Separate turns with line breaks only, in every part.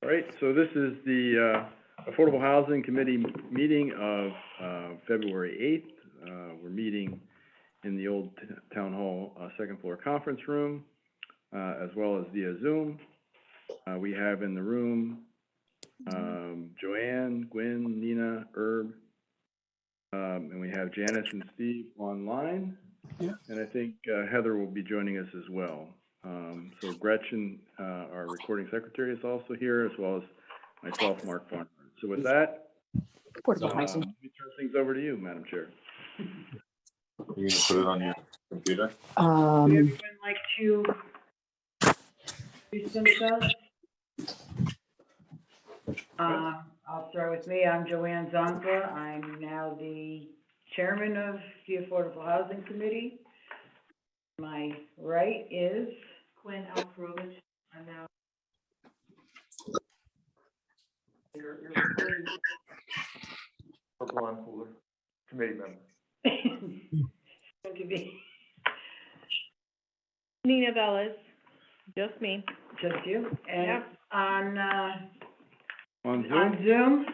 All right, so this is the Affordable Housing Committee meeting of February 8th. We're meeting in the old Town Hall second floor conference room, as well as via Zoom. We have in the room Joanne, Gwen, Nina, Herb, and we have Janice and Steve online.
Yeah.
And I think Heather will be joining us as well. So Gretchen, our recording secretary, is also here, as well as myself, Mark Barnard. So with that,
Affordable housing.
let me turn things over to you, Madam Chair.
You're gonna put it on your computer?
Um,
Would everyone like to introduce themselves? I'll start with me. I'm Joanne Zonka. I'm now the chairman of the Affordable Housing Committee. My right is
Quinn Alperovich. I'm now. Your recording.
Blonde cooler, committee member.
going to be
Nina Velez, just me.
just you. And
Yeah.
On Zoom,
on Zoom,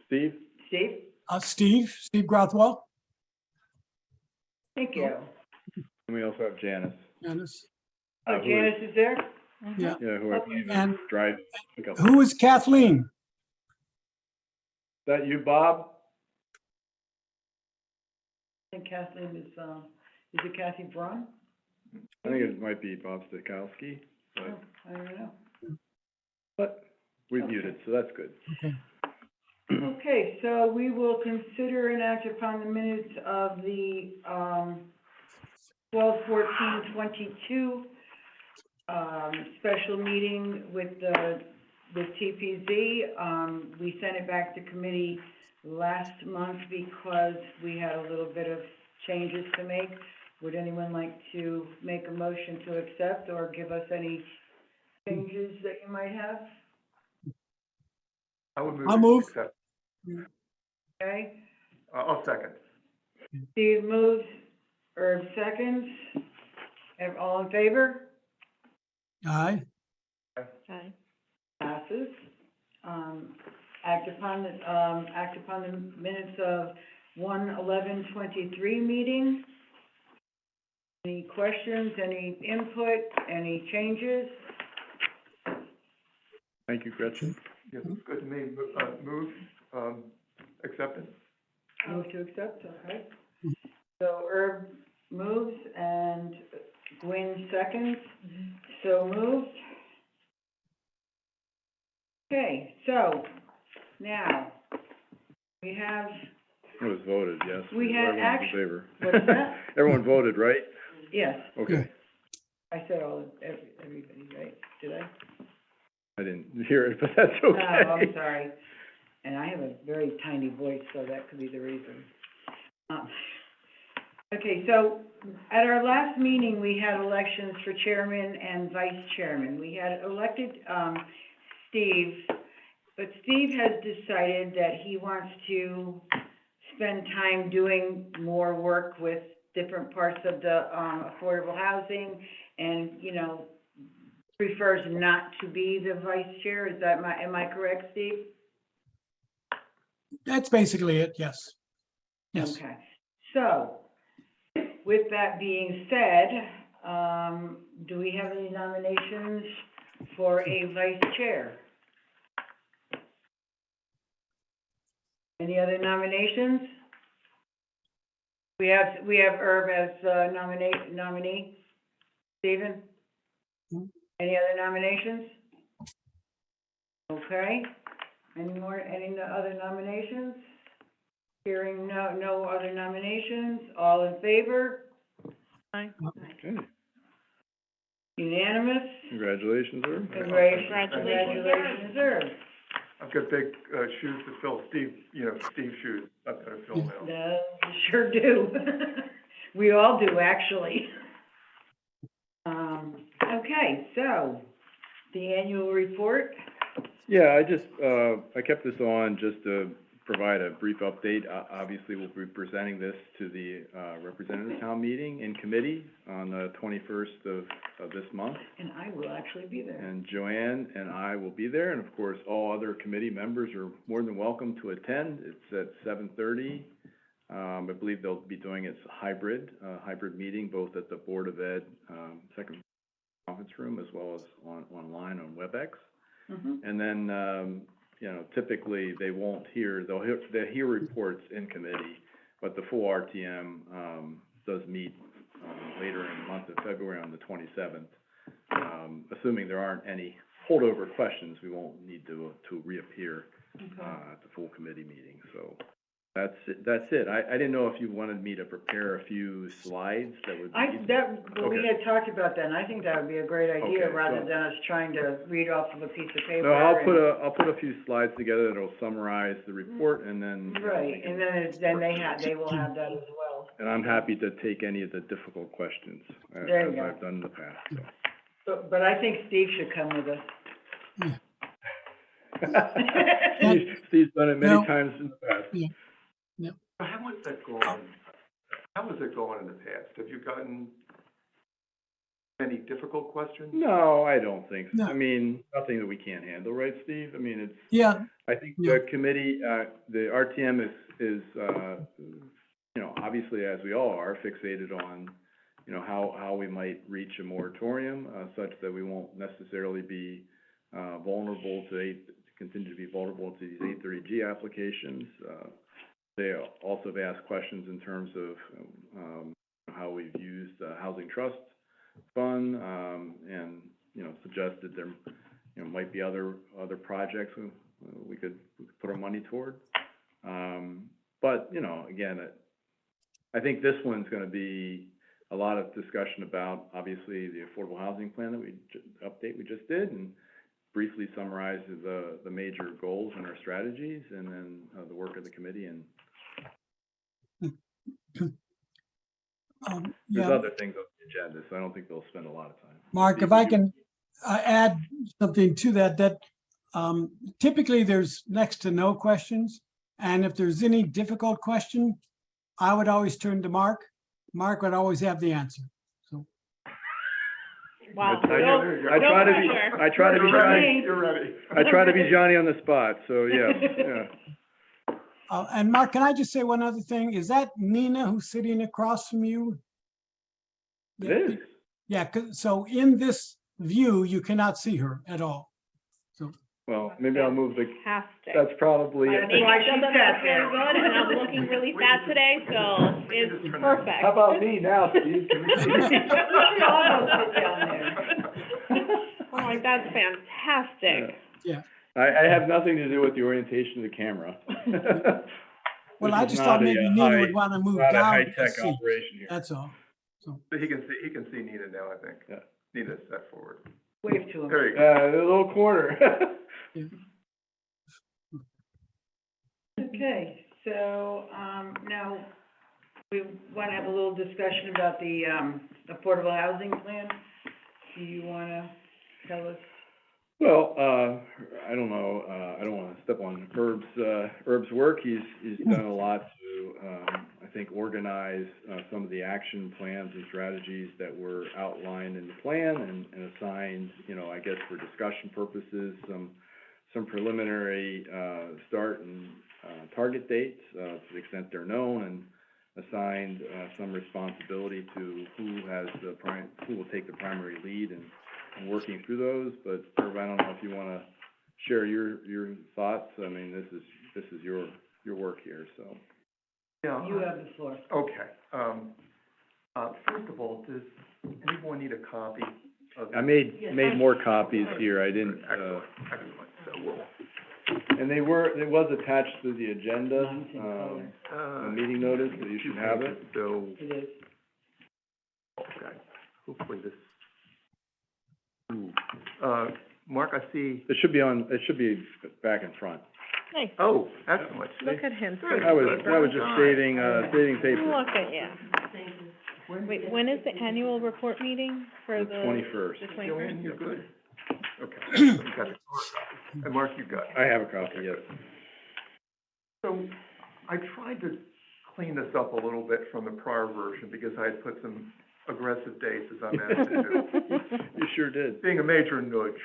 Steve?
Steve,
Steve Grothwell.
thank you.
And we also have Janice.
Janice.
Oh,
who
Janice is there?
Yeah.
Yeah, who I believe is
And
driving. Is
who is Kathleen?
that you, Bob?
I think Kathleen is it Kathy Braun?
I think it might be Bob Stikowski,
Oh, I don't know.
but we viewed it, so that's good.
Okay.
Okay, so we will consider and act upon the minutes of the 12/14/22 special meeting with TPZ. We sent it back to committee last month because we had a little bit of changes to make. Would anyone like to make a motion to accept or give us any changes that you might have?
I would
I'll
move.
move.
to accept.
Okay?
I'll second.
Steve moves, Herb seconds. All in favor?
Aye.
Hi.
Passes. Act upon the minutes of 1/11/23 meeting. Any questions, any input, any changes?
Thank you, Gretchen.
Yes, good to me. Move, acceptance.
Move to accept, okay. So Herb moves and Gwen seconds. So moved. Okay, so now we have,
It was voted, yes.
We had
Everyone's in favor.
what's that?
Everyone voted, right?
Yes,
Okay,
I said everybody, right? Did I?
I didn't hear it, but that's
Oh,
okay.
I'm sorry. And I have a very tiny voice, so that could be the reason. Okay, so at our last meeting, we had elections for chairman and vice chairman. We had elected, Steve, but Steve has decided that he wants to spend time doing more work with different parts of the, affordable housing and, prefers not to be the vice chair. Is that am I correct, Steve?
That's basically it, yes. Yes.
Okay, so, with that being said, do we have any nominations for a vice chair? Any other nominations? We have Herb as nominee. Stephen? Any other nominations? Okay, any other nominations? Hearing no other nominations, all in favor?
Hi.
Okay,
Unanimous?
congratulations, Herb.
Congratulations, Herb.
I've got big shoes to fill. Steve's shoes. I've got to fill now.
No, you sure do. We all do, actually. Okay, so, the annual report,
Yeah, I kept this on just to provide a brief update. Obviously, we'll be presenting this to the, representative town meeting in committee on the 21st of this month.
And I will actually be there.
And Joanne and I will be there, and of course, all other committee members are more than welcome to attend. It's at 7:30. I believe they'll be doing it hybrid meeting, both at the Board of Ed, second conference room, as well as online on WebEx.
Mhm.
And then, you know, typically, they'll hear reports in committee, but the full RTM, does meet, later in the month of February on the 27th. Assuming there aren't any holdover questions, we won't need to reappear,
Okay.
at the full committee meeting, so that's it. I didn't know if you wanted me to prepare a few slides that would be.
Well, we
Okay.
had talked about that, and I think that would be a great idea,
Okay,
rather
so-
than us trying to read off of a piece of paper.
No, I'll
and-
put a few slides together that'll summarize the report, and then.
Right, and then they will have that as well.
And I'm happy to take any of the difficult questions,
There you
as
go.
I've done in the past, so.
But I think Steve should come with us.
Steve's done it many
No.
times in the past.
How was that going, how was it going in the past? Have you gotten any difficult questions?
No, I don't think so.
No.
I mean, nothing that we can't handle, right, Steve? I mean, it's,
Yeah,
I think
Yeah.
the committee, the RTM is, you know, obviously, as we all are, fixated on, you know, how we might reach a moratorium, such that we won't necessarily be, vulnerable to continue to be vulnerable to these 830G applications. They also have asked questions in terms of, how we've used the Housing Trust Fund, and, you know, suggested there, you know, might be other projects we could put our money toward. But, you know, again, I think this one's gonna be a lot of discussion about, obviously, the affordable housing plan that update we just did, and briefly summarizes the major goals and our strategies, and then, the work of the committee, and there's
yeah.
other things on the agenda, so I don't think they'll spend a lot of time.
Mark,
Steve,
if I
would you-
can add something to that typically there's next to no questions. And if there's any difficult question, I would always turn to Mark. Mark would always have the answer.
Wow.
I
There you go.
try to be,
pressure.
I try to be
You're ready,
Johnny,
you're ready.
I try to be Johnny on the spot, so, yeah.
And Mark, can I just say one other thing? Is that Nina who's sitting across from you?
It is.
Yeah, so in this view, you cannot see her at all.
Well, maybe I'll move the,
Fantastic.
that's probably it.
That's why she
Makeup doesn't
sat
look very
there.
good, and I'm looking really fat today, so it's perfect.
How about me now, Steve? Can we see?
We should all go sit down there.
I'm like, that's fantastic.
I have nothing to do with the orientation of the camera.
Well,
This
I
is
just
not
thought
a,
maybe
uh,
Nina
high-
would want to move
Not a
down. to
high-tech
see.
operation here.
That's all.
He can see Nina now, I think.
Yeah.
Nina's set forward.
Wave to him.
There you go.
The little corner.
Okay, so, now, we wanna have a little discussion about the, affordable housing plan. Do you wanna tell us?
Well, I don't know, I don't wanna step on Herb's work. He's done a lot to, I think, organize, some of the action plans and strategies that were outlined in the plan, and assigned, you know, I guess for discussion purposes, some preliminary, start and, target dates, to the extent they're known, and assigned, some responsibility to who will take the primary lead in working through those. But Herb, I don't know if you wanna share your thoughts. I mean, this is your work here, so.
Yeah.
You have the floor.
Okay. First of all, does anyone need a copy of?
I made more copies here. I didn't,
Excellent, excellent. So we'll,
it was attached to the agenda,
Mine's in color.
a meeting notice, so you should have it.
So,
It is.
okay, hopefully this. Ooh. Mark, I see,
It should be back in front.
Nice.
oh, excellent.
Look at him.
I was just saving paper.
Look at you. Wait, when is the annual report meeting for
The
the?
21st.
The
Joanne,
21st?
you're good. Okay, you got the color copy. And Mark, you got it.
I have a copy, yes.
So I tried to clean this up a little bit from the prior version because I had put some aggressive dates, as I'm asked to do.
You sure did.
Being a major nudge,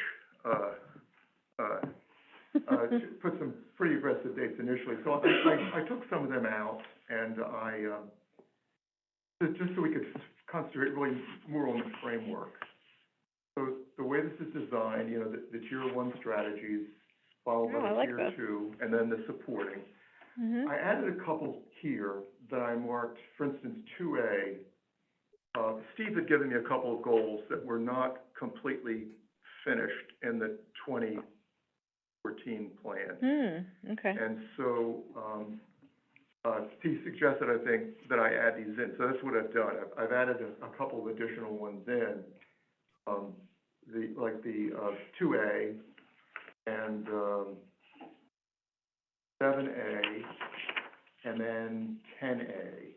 put some pretty aggressive dates initially. So I took some of them out, and just so we could concentrate really more on the framework. So the way this is designed, you know, the tier one strategies, followed
Oh,
by
I
the
like
tier
that.
two, and then the supporting.
Mhm.
I added a couple here that I marked, for instance, 2A. Steve had given me a couple of goals that were not completely finished in the 2014 plan.
Okay.
And so, Steve suggested, I think, that I add these in, so that's what I've done. I've added a couple of additional ones in. The 2A and, 7A, and then 10A,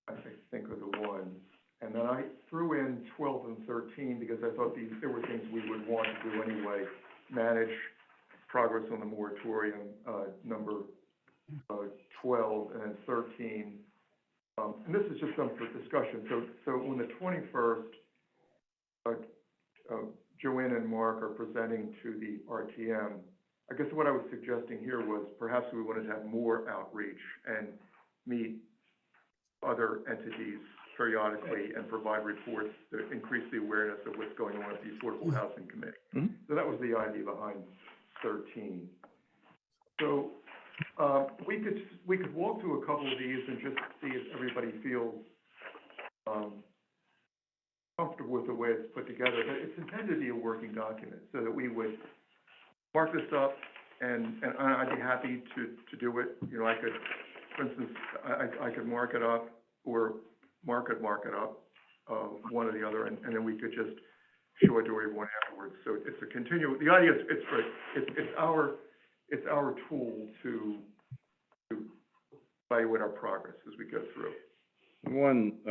I think are the ones. And then I threw in 12 and 13 because I thought there were things we would want to do anyway. Manage progress on the moratorium, number 12, and then 13. And this is just some for discussion. So on the 21st, Joanne and Mark are presenting to the RTM. I guess what I was suggesting here was perhaps we wanted to have more outreach and meet other entities periodically and provide reports to increase the awareness of what's going on at the Affordable Housing Committee.
Mhm.
So that was the idea behind 13. So, we could walk through a couple of these and just see if everybody feels, comfortable with the way it's put together. But it's intended to be a working document so that we would mark this up, and I'd be happy to do it. You know, I could, for instance, I could mark it up, or Mark could mark it up, one or the other, and then we could just show it to everyone afterwards. So it's a the idea is, it's our tool to evaluate our progress as we go through.
One,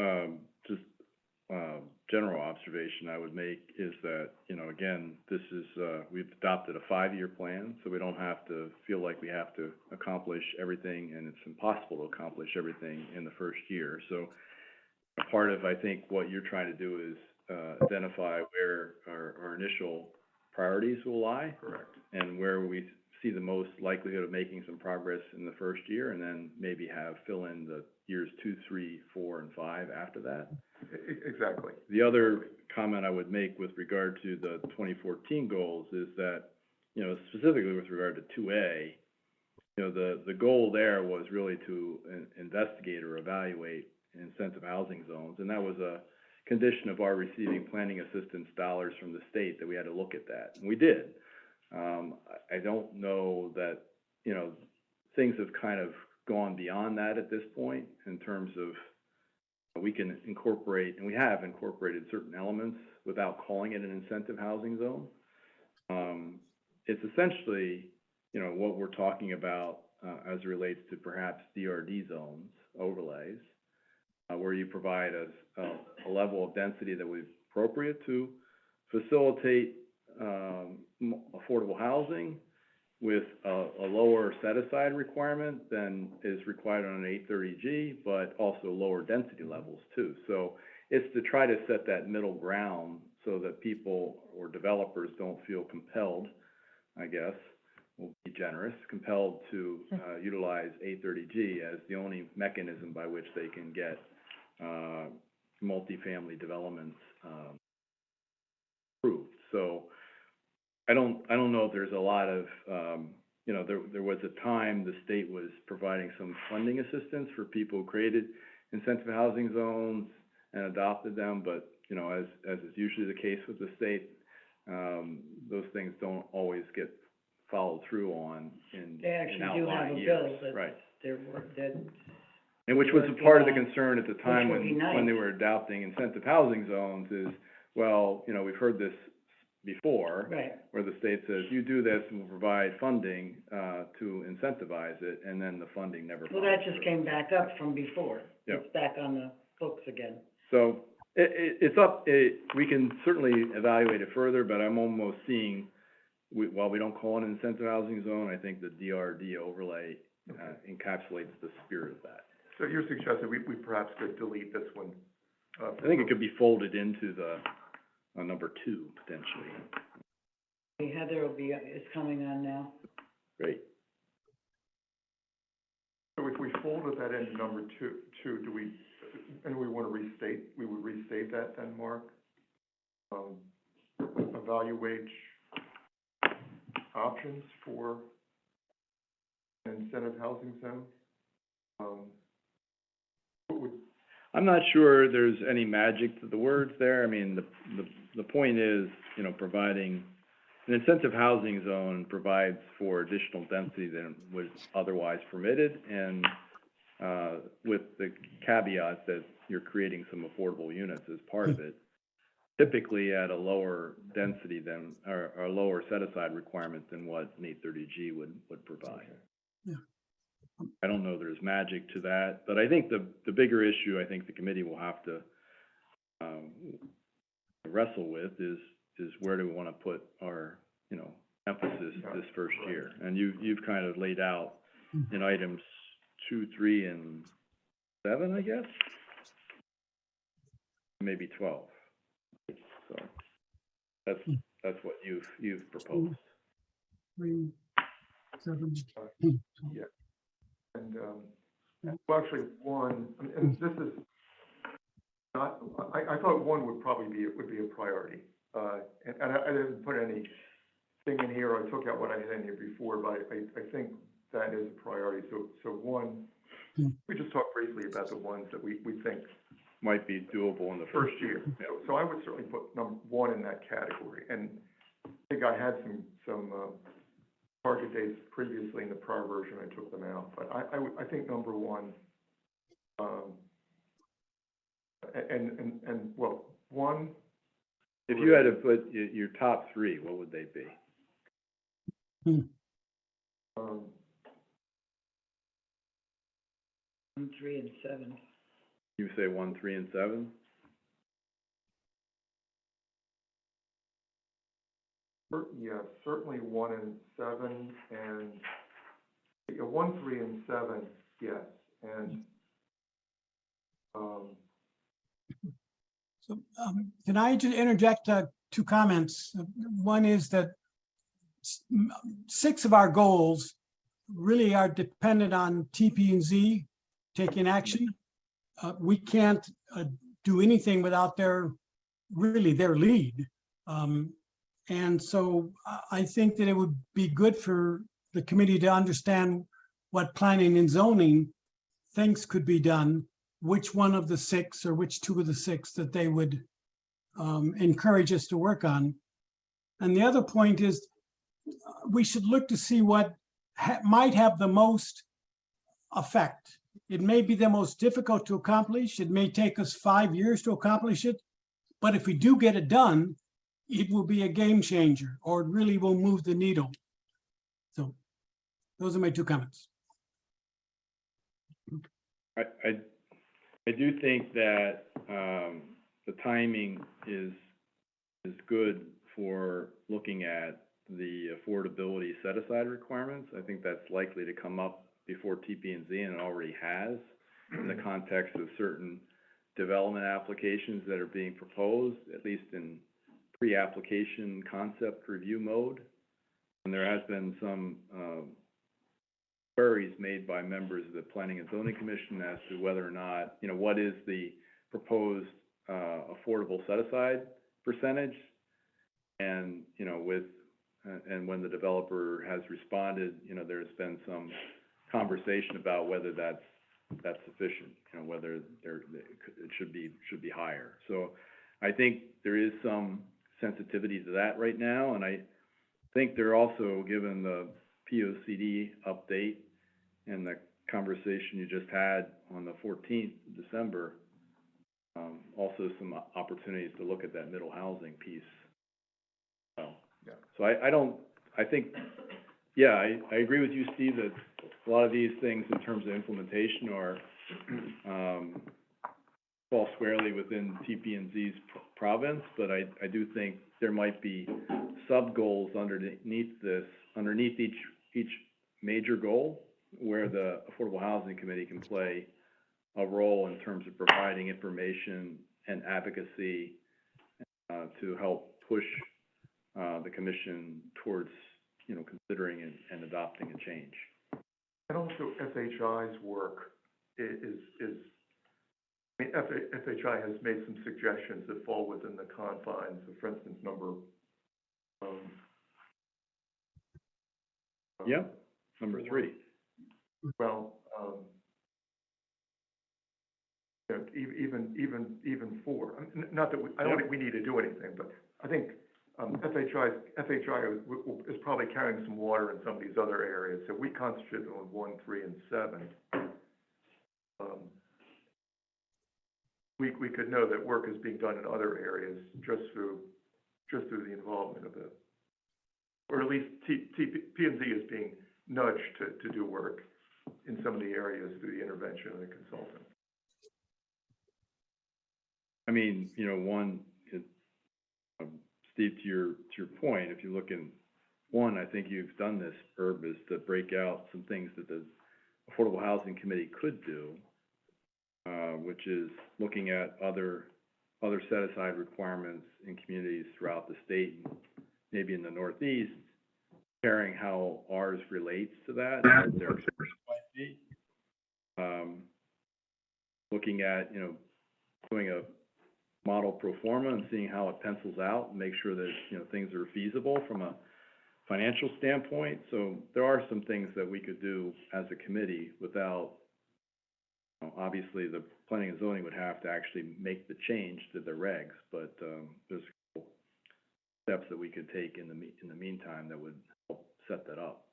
general observation I would make is that, you know, again, this is, we've adopted a 5-year plan, so we don't have to feel like we have to accomplish everything, and it's impossible to accomplish everything in the first year. So part of, I think, what you're trying to do is, identify where our initial priorities will lie.
Correct.
And where we see the most likelihood of making some progress in the first year, and then maybe fill in the years 2, 3, 4, and 5 after that.
Exactly.
The other comment I would make with regard to the 2014 goals is that, you know, specifically with regard to 2A, you know, the goal there was really to investigate or evaluate incentive housing zones, and that was a condition of our receiving planning assistance dollars from the state, that we had to look at that, and we did. I don't know that, you know, things have kind of gone beyond that at this point in terms of we can incorporate, and we have incorporated certain elements without calling it an incentive housing zone. It's essentially, you know, what we're talking about as it relates to perhaps DRD zones, overlays, where you provide a level of density that would be appropriate to facilitate affordable housing with a lower set-aside requirement than is required on an 830G, but also lower density levels too. So it's to try to set that middle ground so that people or developers don't feel compelled, I guess, we'll be generous, compelled to utilize 830G as the only mechanism by which they can get multifamily developments approved. So I don't know if there's a lot of, you know, there was a time the state was providing some funding assistance for people who created incentive housing zones and adopted them, but, you know, as is usually the case with the state, those things don't always get followed through on in
They actually do have
outlying
a
years.
bill
Right.
that
And which was a part of the concern at the time
Which would be
when they
nice.
were adopting incentive housing zones is, well, you know, we've heard this before,
right.
where the state says, you do this and we'll provide funding, to incentivize it, and then the funding never
Well,
follows
that just
through.
came back up from before.
Yep.
It's back on the books again.
So, we can certainly evaluate it further, but I'm almost seeing, while we don't call it an incentive housing zone, I think the DRD overlay encapsulates the spirit of that.
So you're suggesting we perhaps could delete this one?
I think it could be folded into the, number 2, potentially.
Heather is coming on now.
Great.
So if we folded that into number two, do we, and we want to restate, we would restate that then, Mark? Evaluate options for an incentive housing zone? What would,
I'm not sure there's any magic to the words there. I mean, the point is, providing an incentive housing zone provides for additional density than was otherwise permitted, and with the caveat that you're creating some affordable units as part of it, typically at a lower density than, or a lower set-aside requirement than what an 830G would provide.
Yeah.
I don't know there's magic to that, but I think the bigger issue I think the committee will have to wrestle with is where do we want to put our, emphasis this first year? And you've kind of laid out in items 2, 3, and 7, I guess? Maybe 12. So that's what you've proposed.
3, 7.
yeah. And, well, actually, 1, and this is not, I thought 1 would probably be a priority. And I didn't put anything in here, I took out what I had in here before, but I think that is a priority. So 1, we just talked briefly about the ones that we think
Might be doable in the
first year. So I would certainly put number 1 in that category. And I think I had some target dates previously in the prior version, I took them out. But I think number 1, and well, 1.
If you had to put your top 3, what would they be?
1, 3, and 7.
You say 1, 3, and 7?
Yeah, certainly 1 and 7, and yeah, 1, 3, and 7, yes, and
So, can I just interject 2 comments? One is that 6 of our goals really are dependent on TP&Z taking action. We can't do anything without their lead. And so I think that it would be good for the committee to understand what planning and zoning thinks could be done, which one of the 6 or which 2 of the 6 that they would encourage us to work on. And the other point is we should look to see what might have the most effect. It may be the most difficult to accomplish. It may take us 5 years to accomplish it. But if we do get it done, it will be a game changer, or it really will move the needle. So those are my 2 comments.
I do think that the timing is good for looking at the affordability set-aside requirements. I think that's likely to come up before TP&Z, and it already has, in the context of certain development applications that are being proposed, at least in pre-application concept review mode. And there has been some queries made by members of the Planning and Zoning Commission as to whether or not, what is the proposed affordable set-aside percentage? And, and when the developer has responded, there's been some conversation about whether that's sufficient, whether it should be higher. So I think there is some sensitivity to that right now, and I think they're also, given the POCD update and the conversation you just had on the 14th of December, also some opportunities to look at that middle housing piece. So I think, I agree with you, Steve, that a lot of these things in terms of implementation are, fall squarely within TP&Z's province, but I do think there might be sub-goals underneath each major goal, where the Affordable Housing Committee can play a role in terms of providing information and advocacy, to help push, the commission towards, considering and adopting a change.
And also FHI's work is, I mean, FHI has made some suggestions that fall within the confines of, for instance, number,
Number 3.
well, even 4. Not that I don't think we need to do anything, but I think FHI is probably carrying some water in some of these other areas. So we concentrate on 1, 3, and 7. We could know that work is being done in other areas just through the involvement of the, or at least P&Z is being nudged to do work in some of the areas through the intervention of the consultant.
I mean, Steve, to your point, if you look in 1, I think you've done this, Herb, is to break out some things that the Affordable Housing Committee could do, which is looking at other set-aside requirements in communities throughout the state, maybe in the Northeast, comparing how ours relates to that, what their exposure might be. Looking at, doing a model pro forma and seeing how it pencils out, and make sure that, things are feasible from a financial standpoint. So there are some things that we could do as a committee without, obviously, the planning and zoning would have to actually make the change to the regs, but there's a couple steps that we could take in the meantime that would help set that up.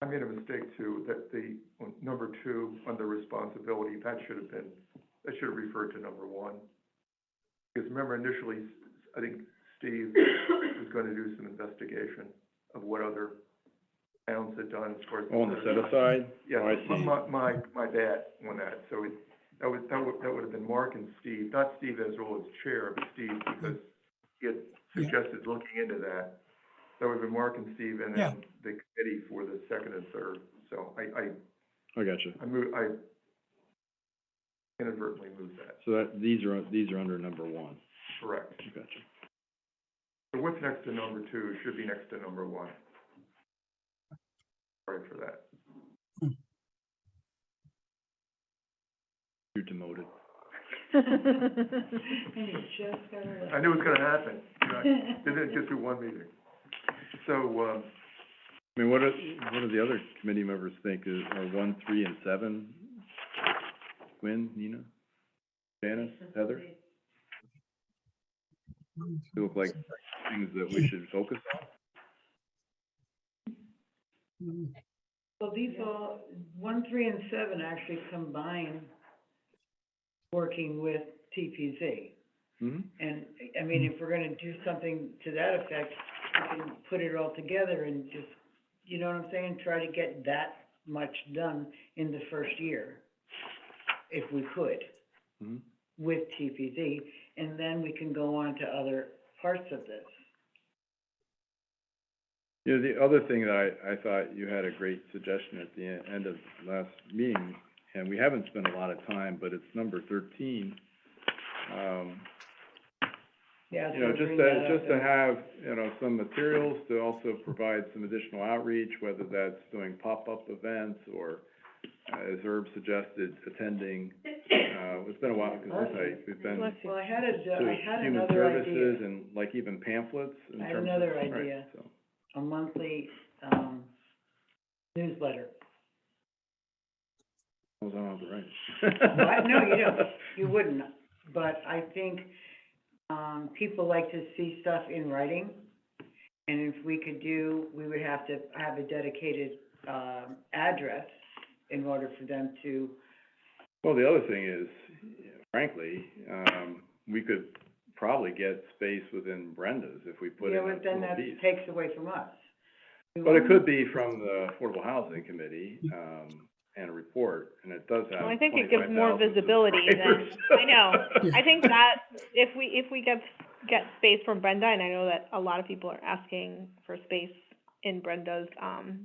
I made a mistake too, that the number 2 under responsibility, that should have referred to number 1. Because remember initially, I think Steve was going to do some investigation of what other towns had done as far as.
Oh, on the set aside?
Yeah,
Oh, I see.
my bad on that. So that would have been Mark and Steve, not Steve as well as chair, but Steve, because he had suggested looking into that. That would have been Mark and Steve, and then the committee for the 2nd and 3rd. So
I got you.
I inadvertently moved that.
So these are under number 1.
Correct.
I got you.
So what's next to number 2 should be next to number 1. Sorry for that.
You're demoted.
And you just got it.
I knew it was gonna happen. Didn't get through one meeting. So,
I mean, what do the other committee members think are 1, 3, and 7? Quinn, Nina, Janice, Heather? They look like things that we should focus on.
Well, these all, 1, 3, and 7 actually combine working with TPZ.
Mm-hmm.
And, I mean, if we're gonna do something to that effect, we can put it all together and just, you know what I'm saying, try to get that much done in the first year, if we could,
Mm-hmm.
with TPZ, and then we can go on to other parts of this.
The other thing that I thought you had a great suggestion at the end of last meeting, and we haven't spent a lot of time, but it's number 13.
Yeah, so
Just
bring that up
to
and-
have, some materials to also provide some additional outreach, whether that's doing pop-up events or, as Herb suggested, attending, it's been a while, because we've been
Bless you.
Well, I had
to human
another
services
idea,
and like even pamphlets in
I
terms
have
of.
another
right,
idea.
so.
a monthly, newsletter.
I was on the right.
What? No, you don't, you wouldn't, but I think, people like to see stuff in writing, and if we could we would have to have a dedicated, address in order for them to,
Well, the other thing is, frankly, we could probably get space within Brenda's if we put in a
but then
little
that
piece.
takes away from us.
But it could be from the Affordable Housing Committee, and a report, and it does have
Well, I think it gives more
25,000
visibility than,
subscribers.
I know. I think that if we get space from Brenda, and I know that a lot of people are asking for space in Brenda's,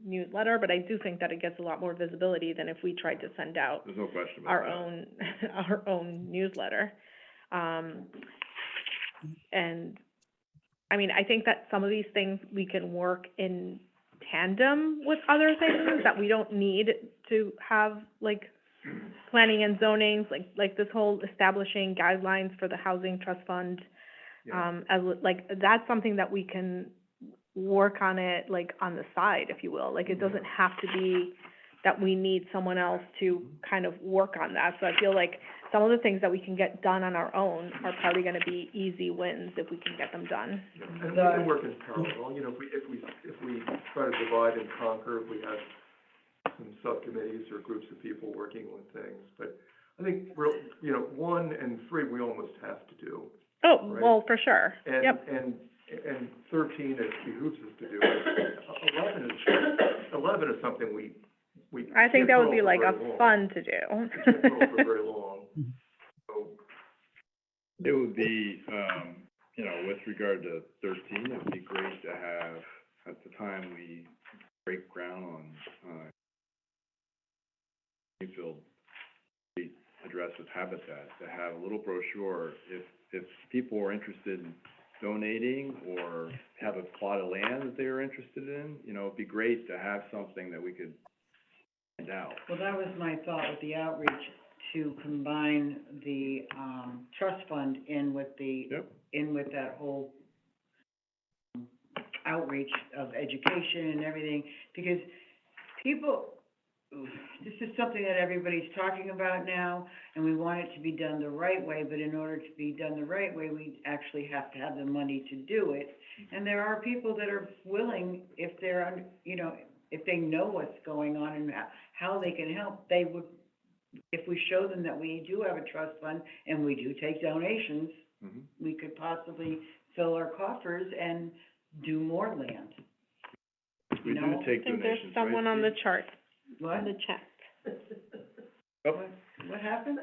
newsletter, but I do think that it gets a lot more visibility than if we tried to send out
There's no question about
our
that.
own, our own newsletter. And, I mean, I think that some of these things we can work in tandem with other things, that we don't need to have, like, planning and zoning, like this whole establishing guidelines for the housing trust fund.
Yeah.
As, like, that's something that we can work on it, like, on the side, if you will. Like, it doesn't have to be that we need someone else to kind of work on that. So I feel like some of the things that we can get done on our own are probably gonna be easy wins if we can get them done.
And we can work in parallel, you know, if we try to divide and conquer, if we have some subcommittees or groups of people working on things, but I think you know, 1 and 3, we almost have to do.
Oh,
Right.
well, for sure.
And,
Yep.
and 13, it behooves us to do. 11 is something we
I think
can't
that
put
would be
off
like
for
a
very long.
fun to
We can't put off for
do.
very long, so.
It would be, you know, with regard to 13, it would be great to have, at the time we break ground on, Greenfield Street address with Habitat, to have a little brochure, if people are interested in donating or have a plot of land that they are interested in, you know, it'd be great to have something that we could hand out.
Well, that was my thought with the outreach, to combine the, trust fund in with the,
Yep.
in with that whole outreach of education and everything, because people, this is something that everybody's talking about now, and we want it to be done the right way, but in order to be done the right way, we actually have to have the money to do it. And there are people that are willing, if they're, you know, if they know what's going on and how they can help, they would, if we show them that we do have a trust fund and we do take donations,
Mhm.
we could possibly fill our coffers and do more land.
We do
No.
I
take
think
donations,
there's someone on the
Steve?
chart,
What?
in the chat.
Oh,
What happened?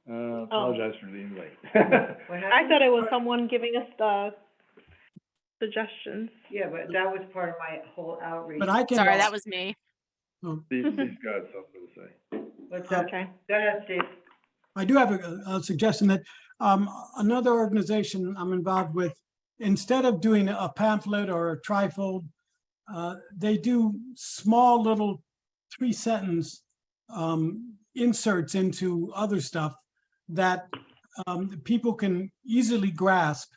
apologize for being late.
What happened?
I thought it was someone giving us the suggestions.
Yeah, but that was part of my whole outreach.
But I can.
Sorry, that was me.
Steve's got something to say.
What's that?
Okay.
Go ahead, Steve.
I do have a suggestion that, another organization I'm involved with, instead of doing a pamphlet or a trifold, they do small little 3-sentence, inserts into other stuff that, people can easily grasp.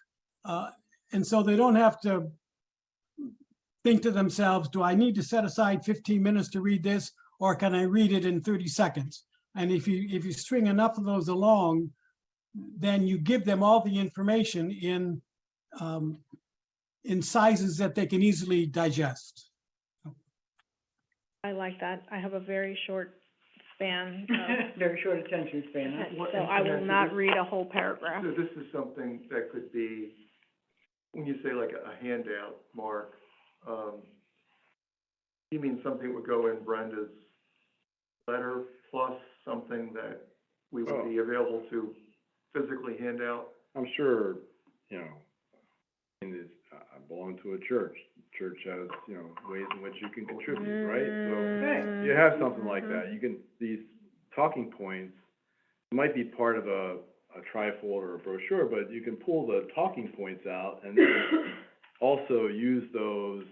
And so they don't have to think to themselves, do I need to set aside 15 minutes to read this, or can I read it in 30 seconds? And if you string enough of those along, then you give them all the information in sizes that they can easily digest.
I like that. I have a very short span,
Very short attention span, huh?
so I will not read a whole paragraph.
So this is something that could be, when you say like a handout, Mark, you mean something would go in Brenda's letter plus something that we would be available to physically hand out?
I'm sure, you know, I belong to a church. Church has, you know, ways in which you can contribute, right? So you have something like that. You can, these talking points might be part of a trifold or a brochure, but you can pull the talking points out and then also use those,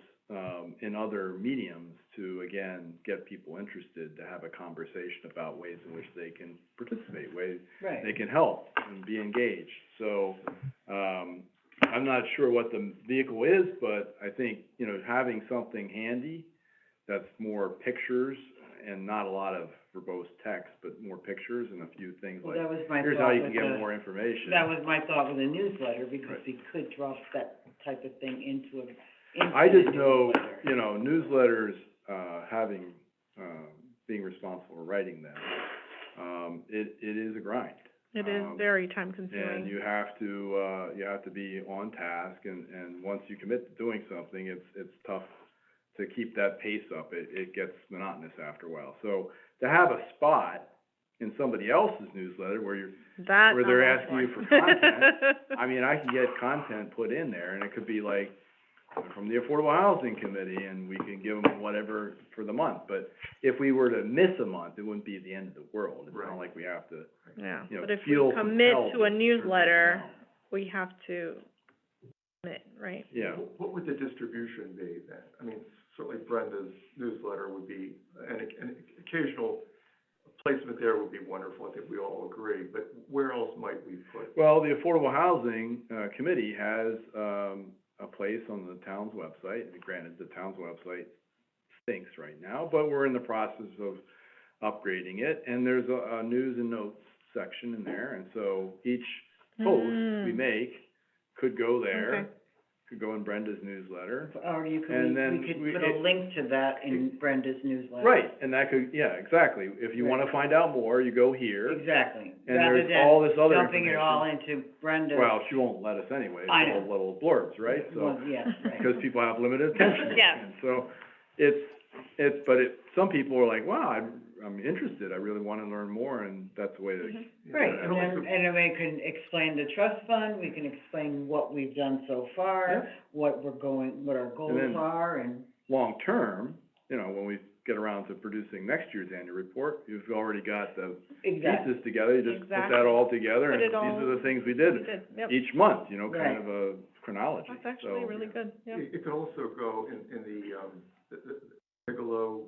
in other mediums to, again, get people interested, to have a conversation about ways in which they can participate, ways
Right.
they can help and be engaged. So, I'm not sure what the vehicle is, but I think, you know, having something handy that's more pictures and not a lot of verbose text, but more pictures and a few things
Well,
like,
that was my
here's how
thought
you can
with
get
the,
more information.
that was my thought with the newsletter, because
Right.
we could drop that type of thing into a.
I
into
just
the
know,
newsletter.
you know, newsletters, having, being responsible for writing them, it is a grind.
It is very time
And
consuming.
you have to be on task, and once you commit to doing something, it's tough to keep that pace up. It gets monotonous after a while. So to have a spot in somebody else's newsletter where you're,
That
where they're
I'm all
asking you for
for.
content. I mean, I can get content put in there, and it could be like, from the Affordable Housing Committee, and we can give them whatever for the month. But if we were to miss a month, it wouldn't be the end of the world. It's not
Right.
like we have to,
Yeah,
you know,
but if
feel
we commit
compelled
to a
turn
newsletter,
something
we have to commit, right?
Yeah,
What would the distribution be then? I mean, certainly Brenda's newsletter would be, an occasional placement there would be wonderful, I think we all agree, but where else might we put?
well, the Affordable Housing, Committee has, a place on the town's website, and granted, the town's website stinks right now, but we're in the process of upgrading it, and there's a news and notes section in there, and so each post we make could go there,
Okay.
could go in Brenda's newsletter.
Or you
And
could,
then
we could
we-
put a link to that in Brenda's newsletter.
Right, and that could, yeah, exactly, if you wanna find out more, you go here,
Exactly,
and
rather
there's all this
than
other
dumping it
information.
all into Brenda's.
Well, she won't let us anyway, it's
I
all
know.
little blurbs, right, so.
Well, yes, right.
Because people have limited attention
Yes.
span. So some people are like, wow, I'm interested, I really wanna learn more, and that's the way to.
Right,
Yeah,
and
also-
then, and then we can explain the trust fund, we can explain what we've done so far,
Yeah.
what our goals
then-
are, and,
Long-term, you know, when we get around to producing next year's annual report, you've already got the
exactly.
pieces together, you just put
Exactly.
that all together,
Put
and
it
these
all-
are the things we
We
did
did, yep.
each month, you know, kind
Right.
of a chronology,
That's actually
so.
really good, yep.
It could also go in the Bigelow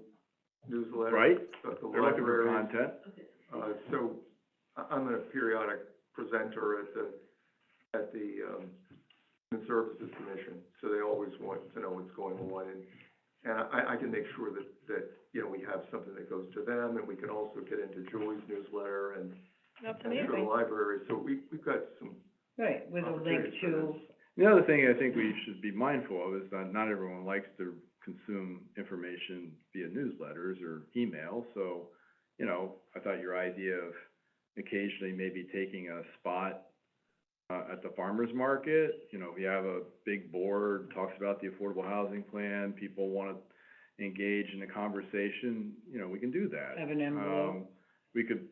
newsletter.
Right,
The
they're looking for
libraries.
content,
So, I'm a periodic presenter at the Human Services Commission, so they always want to know what's going on, and I can make sure that, you know, we have something that goes to them, and we can also get into Julie's newsletter and
That's
to the
amazing.
library, so we've got some
Right, with a link
opportunities for
to,
this.
The other thing I think we should be mindful of is that not everyone likes to consume information via newsletters or email, so, you know, I thought your idea of occasionally maybe taking a spot at the farmer's market, you know, if you have a big board, talks about the affordable housing plan, people wanna engage in a conversation, you know, we can do that.
have an envelope.
We could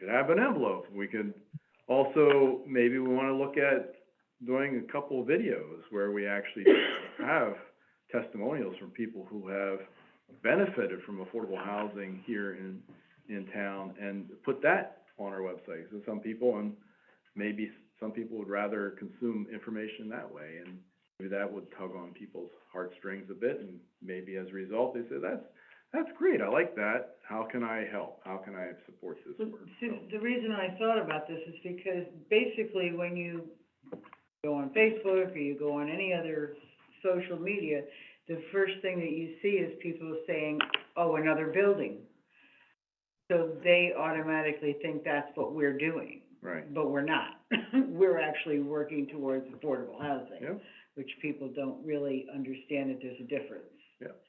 have an envelope, we could also, maybe we wanna look at doing a couple of videos where we actually have testimonials from people who have benefited from affordable housing here in town, and put that on our website. So some people, and maybe some people would rather consume information that way, and maybe that would tug on people's heartstrings a bit, and maybe as a result, they say, that's great, I like that, how can I help? How can I support this work?
See,
So,
the reason I thought about this is because basically when you go on Facebook or you go on any other social media, the first thing that you see is people saying, oh, another building. So they automatically think that's what we're doing,
right,
but we're not. We're actually working towards affordable housing,
yep,
which people don't really understand that there's a difference.
Yep.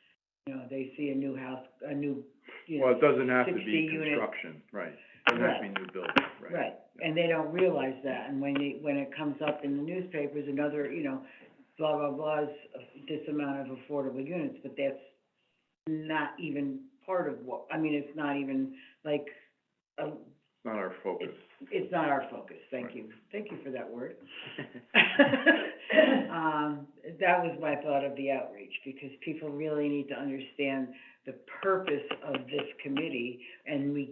You know, they see a new house, a new, you
well,
know,
it doesn't have to
60
be
unit.
construction, right, it doesn't have to be new building, right.
Right, and they don't realize that, and when it comes up in the newspapers, another, you know, blah, blah, blah's this amount of affordable units, but that's not even part of what, I mean, it's not even like,
Not our focus.
it's not our focus, thank
Right.
you for that word. That was my thought of the outreach, because people really need to understand the purpose of this committee, and we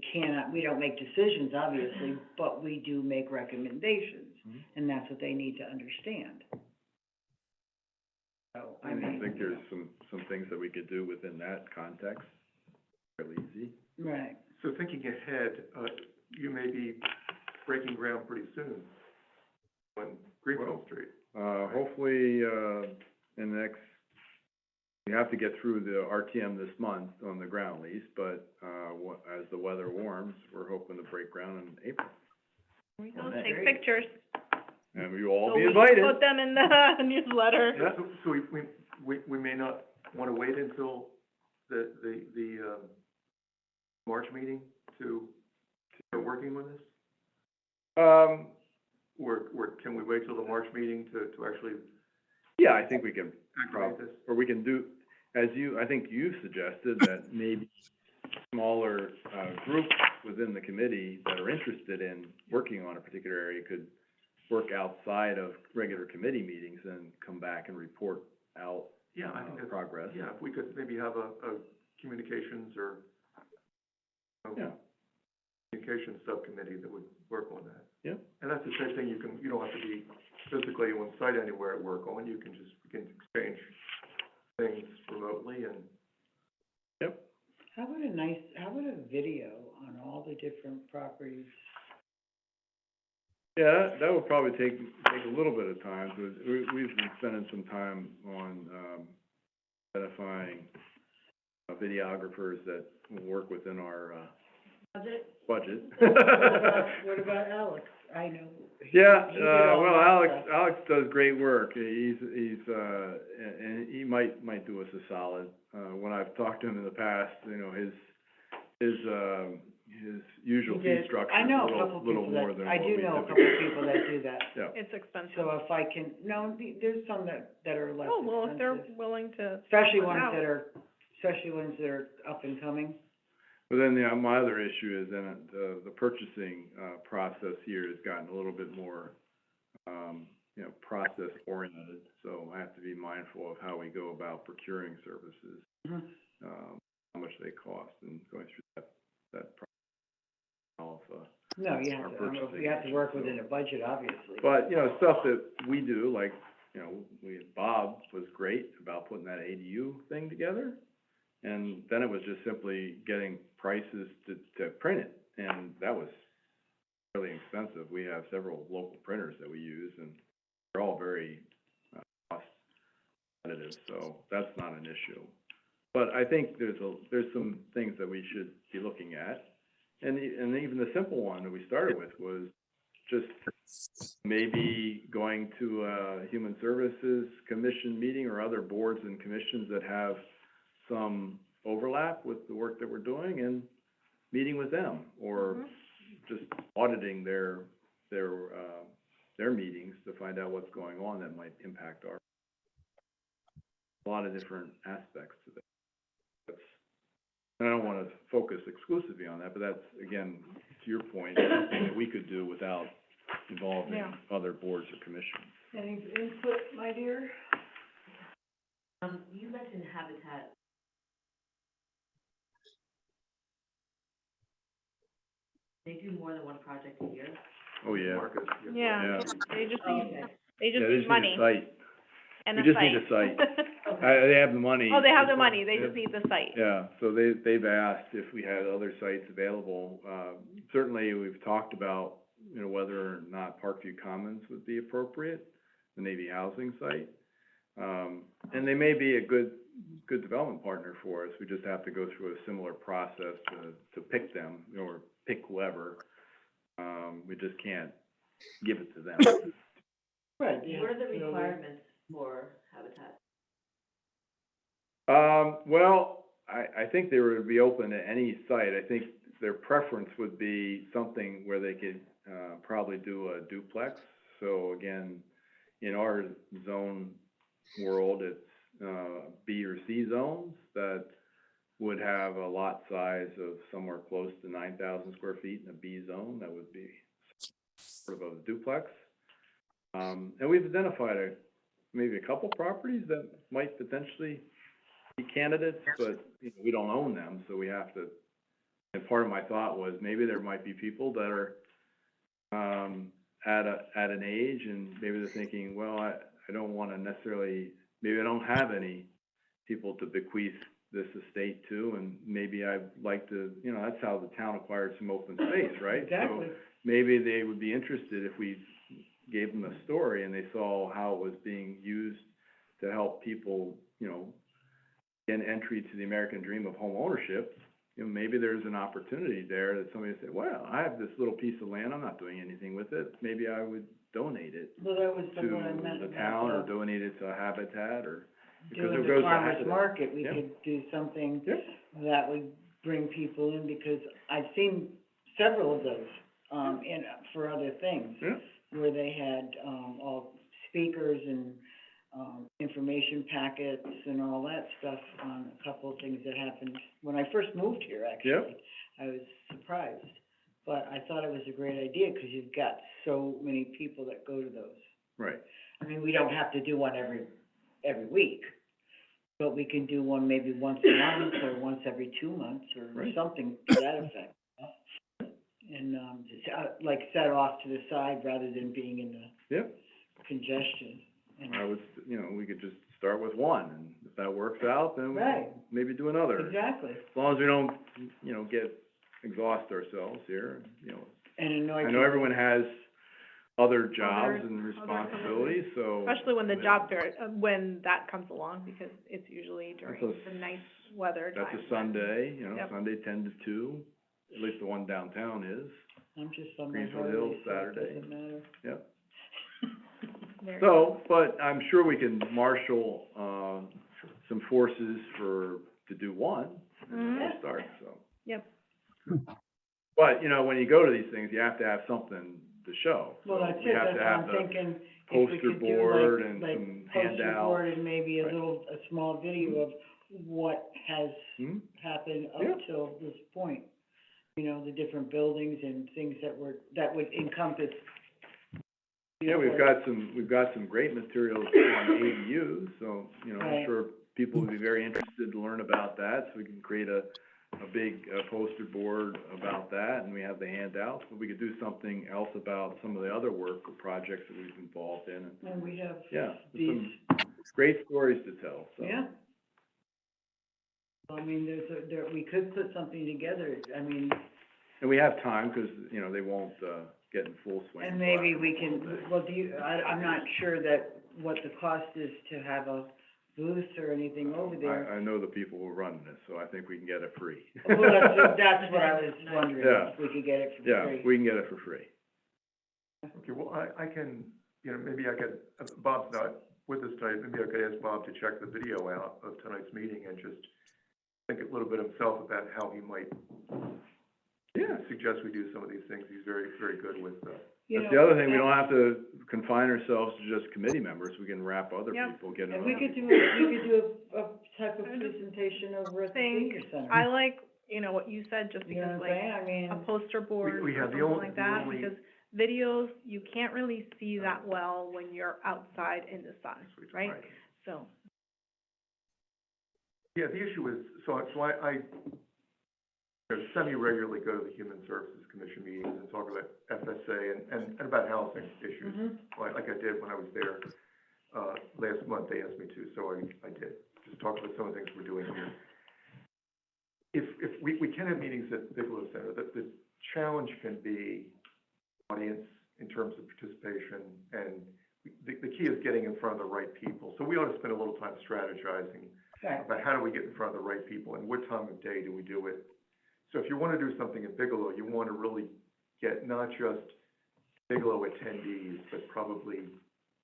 don't make decisions, obviously, but we do make recommendations,
Mhm.
and that's what they need to understand. So, I
And I
mean,
think there's some things that we could do within that context, fairly easy.
right,
So thinking ahead, you may be breaking ground pretty soon on Greenfield Street.
Hopefully, in the next, we have to get through the RTM this month on the ground lease, but, as the weather warms, we're hoping to break ground in April.
We will
Okay.
take
Great.
pictures,
And we will all
so
be
we can
invited.
put them in the newsletter.
Yeah.
So we may not wanna wait until the March meeting to start working with this? Or can we wait till the March meeting to actually
Yeah, I think we can
activate this?
or we can do, I think you suggested that maybe smaller, groups within the committee that are interested in working on a particular area could work outside of regular committee meetings and come back and report out,
Yeah, I think that's,
progress.
yeah, if we could maybe have a communications or,
Yeah,
communications subcommittee that would work on that.
yeah,
And that's the same thing, you don't have to be physically on site anywhere at work on, you can exchange things remotely and,
yep.
How about a video on all the different properties?
Yeah, that would probably take a little bit of time, because we've been spending some time on, identifying videographers that will work within our, budget.
What about Alex? I know.
Yeah,
He did all
well,
that stuff.
Alex does great work. He's, and he might do us a solid. When I've talked to him in the past, you know, his usual
He
fee
did.
structure
I
is
know
a
a couple
little
people
more
that,
than
I
what
do
we
know a
typically.
couple people that do that.
Yeah,
It's expensive.
So if I can, no, there's some that are less
Oh, well, if they're
expensive.
willing to.
Especially
help us
ones
out.
that are up and coming.
but then, my other issue is then the purchasing, process here has gotten a little bit more, process oriented. So I have to be mindful of how we go about procuring services, how much they cost, and going through that process of,
No, you
Our
have to,
purchasing
you have to work
agent, so-
within a budget, obviously.
but, stuff that we do, like, Bob was great about putting that ADU thing together. And then it was just simply getting prices to print it, and that was really expensive. We have several local printers that we use, and they're all very, cost competitive, so that's not an issue. But I think there's some things that we should be looking at. And even the simple one that we started with was just maybe going to a Human Services Commission meeting or other boards and commissions that have some overlap with the work that we're doing and meeting with them, or just auditing their meetings to find out what's going on that might impact a lot of different aspects to that. And I don't wanna focus exclusively on that, but that's, again, to your point, something that we could do without involving
Yeah.
other boards or commissions.
Any input, my dear?
You mentioned Habitat. They do more than one project a year?
Oh, yeah.
Marcus.
Yeah, they just need,
Okay.
they
Yeah,
just
they
need money
a site.
and
we
a
just need
site.
a site. They have the money.
Oh, they have the money, they just need the site.
Yeah, so they've asked if we had other sites available. Certainly, we've talked about, whether or not Parkview Commons would be appropriate, the Navy housing site. And they may be a good development partner for us. We just have to go through a similar process to pick them, or pick whoever. We just can't give it to them.
Right.
What are the requirements for Habitat?
Well, I think they would be open to any site. I think their preference would be something where they could, probably do a duplex. So again, in our zone world, it's, B or C zones that would have a lot size of somewhere close to 9,000 square feet in a B zone. That would be sort of a duplex. And we've identified maybe a couple properties that might potentially be candidates, but we don't own them, so we have to. And part of my thought was maybe there might be people that are at an age, and maybe they're thinking, well, I don't want to necessarily, maybe I don't have any people to bequeath this estate to, and maybe I'd like to, that's how the town acquired some open space, right?
Exactly.
So maybe they would be interested if we gave them a story and they saw how it was being used to help people, get entry to the American dream of home ownership. Maybe there's an opportunity there that somebody would say, well, I have this little piece of land, I'm not doing anything with it, maybe I would donate it
Well, that was
to
what I meant
the
about
town, or donate it to Habitat, or, because
doing
it
the
goes to
farmer's
Habitat.
market. We
Yeah.
could do something
Yeah.
that would bring people in, because I've seen several of those, for other things.
Yeah.
Where they had, all speakers and, information packets and all that stuff on a couple of things that happened when I first moved here, actually.
Yep.
I was surprised, but I thought it was a great idea, because you've got so many people that go to those.
Right.
I mean, we don't have to do one every week, but we can do one maybe once a month, or once every 2 months, or
Right.
something to that effect. And, just, like, set off to the side rather than being in the
Yep.
congestion. And-
I was, we could just start with one, and if that works out, then we
Right.
can maybe do another.
Exactly,
As long as we don't, exhaust ourselves here,
and annoy
I know everyone has other jobs
Other-
and
other
responsibilities, so.
Especially when the job fair, when that comes along, because it's usually during
That's
the nice weather time.
That's a Sunday,
Yep.
Sunday 10 to 2, at least the one downtown is,
I'm just on my
Greenfield
Harley,
Hills,
so it
Saturday.
doesn't matter.
yep.
There.
So, but I'm sure we can marshal, some forces to do one, and then we'll
Mhm.
start, so.
Yep.
But, when you go to these things, you have to have something to show.
Well,
So
that's
we
it,
have
that's
to
what
have
I'm
the
thinking, if we
poster
could do
board
like,
and
like
some
poster
handouts.
board and maybe
Right.
a small video of what has
Hmm?
happened
Yeah.
up till this point. The different buildings and things that would encompass.
Yeah, we've got some great materials on ADUs, so, I'm
Right.
sure people would be very interested to learn about that, so we can create a big, poster board about that, and we have the handouts, but we could do something else about some of the other work or projects that we've involved in,
And we have
yeah,
these,
some great stories to tell, so.
yeah. I mean, we could put something together, I mean,
And we have time, 'cause, they won't, get in full swing.
and
until
maybe
after
we
the
can,
holiday.
well, I'm not sure that, what the cost is to have a booth or anything over there.
I know the people who are running this, so I think we can get it free.
Well, that's what I was wondering,
Yeah.
if we could get it for free.
Yeah, we can get it for free.
Okay, well, I can, maybe I could, Bob's not with us tonight, maybe I could ask Bob to check the video out of tonight's meeting and just think a little bit himself about how he might
Yeah.
suggest we do some of these things. He's very, very good with,
You
That's the
know,
other thing, we don't have to confine ourselves to just committee members, we can wrap other
Yep.
people, get in
And
other
we could
people.
do a type of
I just
presentation over at the
think
senior center.
I like, what you said, just
You know
because
what I'm
like,
saying? I
a
mean,
poster board
we
or
have the
something
only-
like
the
that,
only-
because videos, you can't really see that well when you're outside in the sun, right? So,
Yeah, the issue is, so I semi-regularly go to the Human Services Commission meetings and talk about FSA and about housing issues.
mhm.
Like I did when I was there, last month, they asked me to, so I did. Just talk about some of the things we're doing here. If we can have meetings at Bigelow Center, the challenge can be audience in terms of participation, and the key is getting in front of the right people. So we ought to spend a little time strategizing
Right.
about how do we get in front of the right people and what time of day do we do it. So if you want to do something at Bigelow, you want to really get not just Bigelow attendees, but probably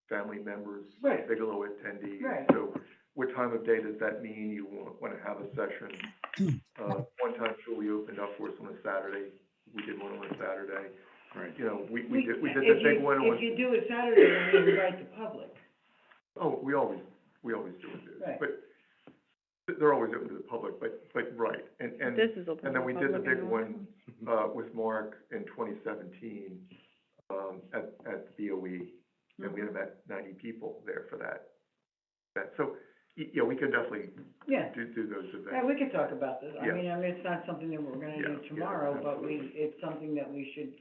family members,
Right.
Bigelow attendees.
Right.
So what time of day does that mean? You want to have a session? One time, we opened up for us on a Saturday. We did one on a Saturday.
Right.
We did the big one on.
If you do it Saturday, then we invite the public.
Oh, we always do it,
Right.
but they're always open to the public, but right, and
this is open
and
to
then we
the
did the
public
big
and
one, with Mark in 2017, at the BOE, and we had about 90 people there for that. So, yeah, we can definitely
Yeah.
do those events.
Yeah, we could talk about this.
Yeah.
I mean, it's not something that we're gonna
Yeah,
do
yeah,
tomorrow, but
absolutely.
it's something that we should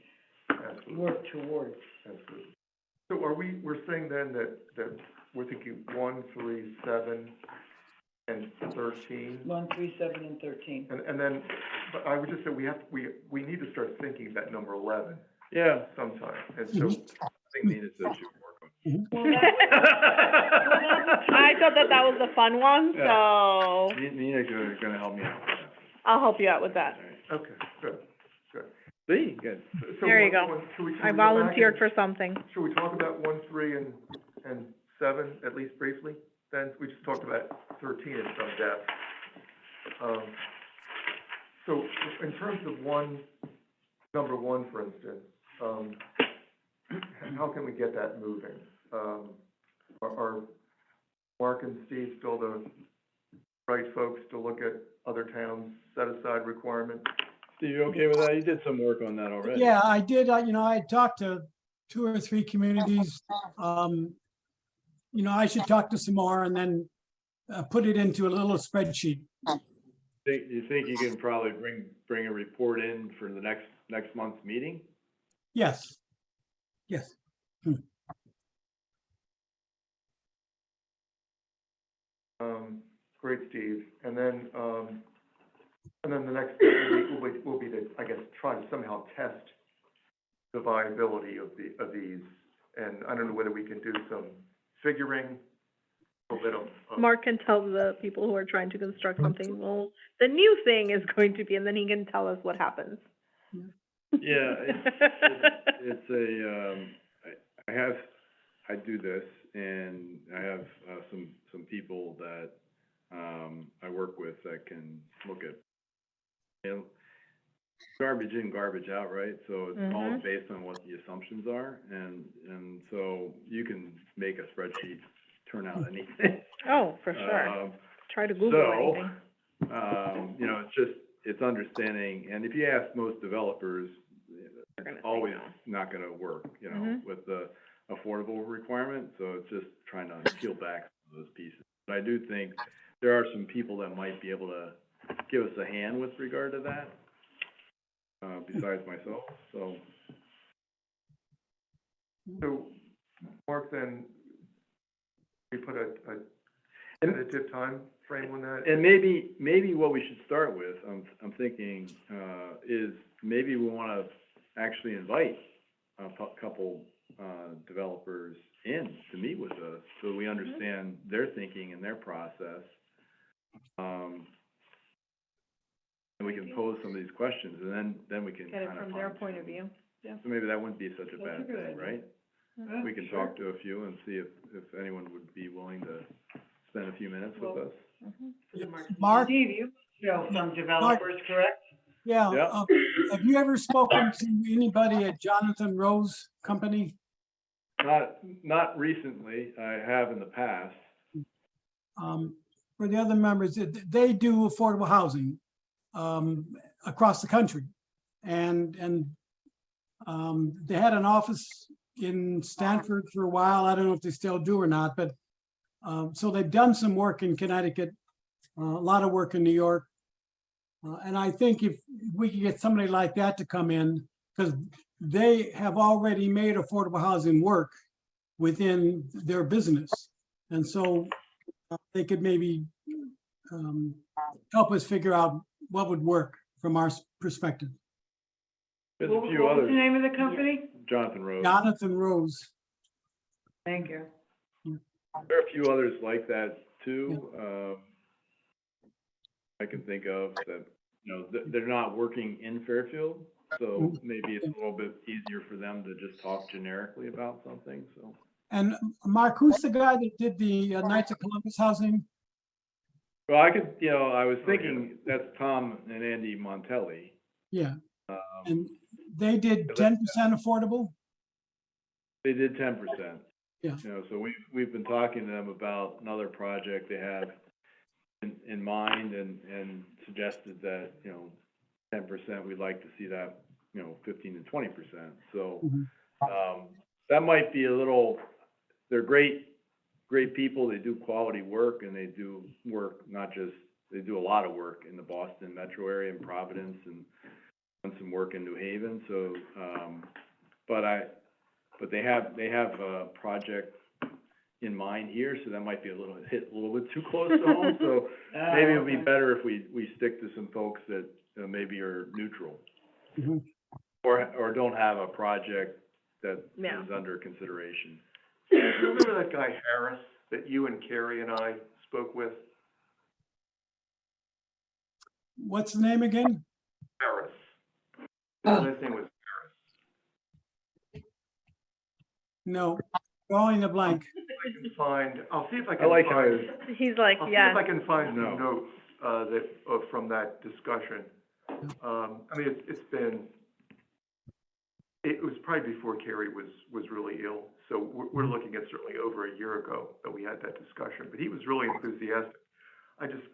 Absolutely,
work towards.
absolutely. So we're saying then that we're thinking 1, 3, 7, and 13?
1, 3, 7, and 13.
And then, but I would just say we need to start thinking about number 11
Yeah,
sometime, and so,
I think Nina said she would work on
I thought that was the fun one, so
it. Nina's gonna help me out with that.
I'll help you out with that.
All right.
okay, good.
See, good.
So
There you go.
should we
I
go back
volunteered
and-
for something.
Should we talk about 1, 3, and 7, at least briefly? Then, we just talked about 13 in some depth. So, in terms of number 1, for instance, how can we get that moving? Mark and Steve still the right folks to look at other towns' set-aside requirements?
Steve, you okay with that? You did some work on that already.
Yeah, I did, I had talked to 2 or 3 communities. I should talk to some more and then put it into a little spreadsheet.
You think you can probably bring a report in for the next month's meeting?
Yes. Yes.
Great, Steve. And then the next step will be to, I guess, try to somehow test the viability of these. And I don't know whether we can do some figuring, a bit of.
Mark can tell the people who are trying to construct something, well, the new thing is going to be, and then he can tell us what happens.
Yeah, I do this, and I have, some people that, I work with that can look at, garbage in, garbage out, right? So it's all
Mhm.
based on what the assumptions are, and so you can make a spreadsheet turn out anything.
Oh, for sure.
Um,
Try to Google
so,
anything.
it's understanding, and if you ask most developers,
They're gonna
it's
say
always
no.
not gonna work,
Mhm.
with the affordable requirement, so it's just trying to peel back some of those pieces. But I do think there are some people that might be able to give us a hand with regard to that, besides myself, so.
So, Mark, then, we put a tentative time frame on that?
And maybe what we should start with, I'm thinking, is maybe we wanna actually invite a couple, developers in to meet with us, so we understand their thinking and their process. And we can pose some of these questions, and then we can
Get it
kinda
from their
fine-tune.
point of view.
So maybe that wouldn't be such a
That's a
bad
good
thing,
idea.
right? We can talk to a few and see if anyone would be willing to spend a few minutes with us.
For the March meeting.
Mark,
Steve, you know some developers, correct?
yeah,
Yeah.
have you ever spoken to anybody at Jonathan Rose Company?
Not recently, I have in the past.
For the other members, they do affordable housing across the country. And they had an office in Stanford for a while. I don't know if they still do or not, but so they've done some work in Connecticut, a lot of work in New York. And I think if we could get somebody like that to come in, because they have already made affordable housing work within their business. And so they could maybe help us figure out what would work from our perspective.
There's a few
What was
others,
the name of the company?
Jonathan Rose.
Jonathan Rose.
Thank you.
There are a few others like that too, I can think of that, they're not working in Fairfield, so maybe it's a little bit easier for them to just talk generically about something, so.
And Mark, who's the guy that did the Knights of Columbus housing?
Well, I was thinking that's Tom and Andy Montelli.
Yeah,
Um,
and they did 10% affordable?
They did 10%.
Yeah.
So we've been talking to them about another project they have in mind and suggested that, 10%, we'd like to see that, 15 to 20%. So, that might be a little, they're great people. They do quality work, and they do work, they do a lot of work in the Boston metro area and Providence, and done some work in New Haven. So, but they have a project in mind here, so that might be hit a little bit too close to home. So maybe it would be better if we stick to some folks that maybe are neutral,
Mhm.
or don't have a project that
Yeah.
is under consideration.
Remember that guy Harris that you and Carrie and I spoke with?
What's the name again?
Harris. His name was Harris.
No, drawing a blank.
I'll see if I
I
can
like how
find.
He's like,
I'll see
yeah.
if I can find
No.
some notes, from that discussion. I mean, it's been it was probably before Carrie was really ill. So we're looking at certainly over a year ago that we had that discussion, but he was really enthusiastic.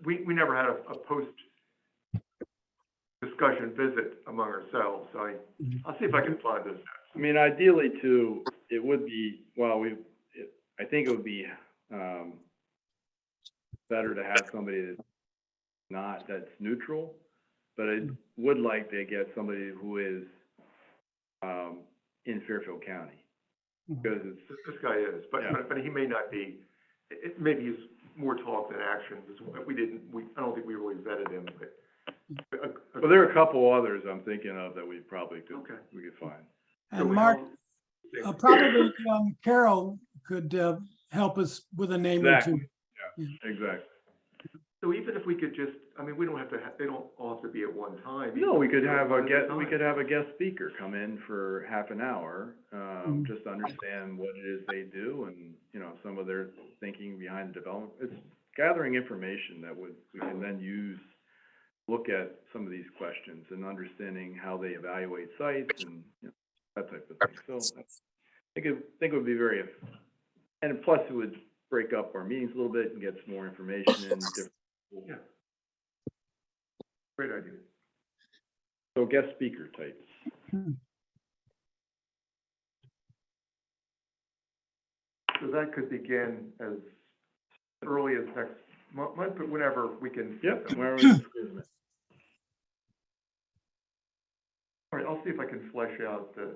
We never had a post-discussion visit among ourselves. I'll see if I can find this.
I mean, ideally too, it would be, I think it would be, better to have somebody that's neutral, but I would like to get somebody who is, in Fairfield County. Because
This guy is, but he may not be, maybe he's more talk than action. I don't think we really vetted him, but.
well, there are a couple others I'm thinking of that we probably could,
Okay.
we could find.
So
And Mark,
how-
probably Carol could help us with a name or two.
Exactly, yeah, exactly.
So even if we could just, I mean, we don't have to, they don't all have to be at one time.
No, we could have
One at
we
time.
could have a guest speaker come in for half an hour,
Mhm.
just to understand what it is they do and, you know, some of their thinking behind the development. It's gathering information that we can then use, look at some of these questions and understanding how they evaluate sites and, you know, that type of thing. So I think it would be very, and plus it would break up our meetings a little bit and get some more information in different.
Yeah. Great idea.
So guest speaker types.
So that could begin as early as next month, but whenever we can.
Yep, wherever we can squeeze them in.
All right, I'll see if I can flesh out the,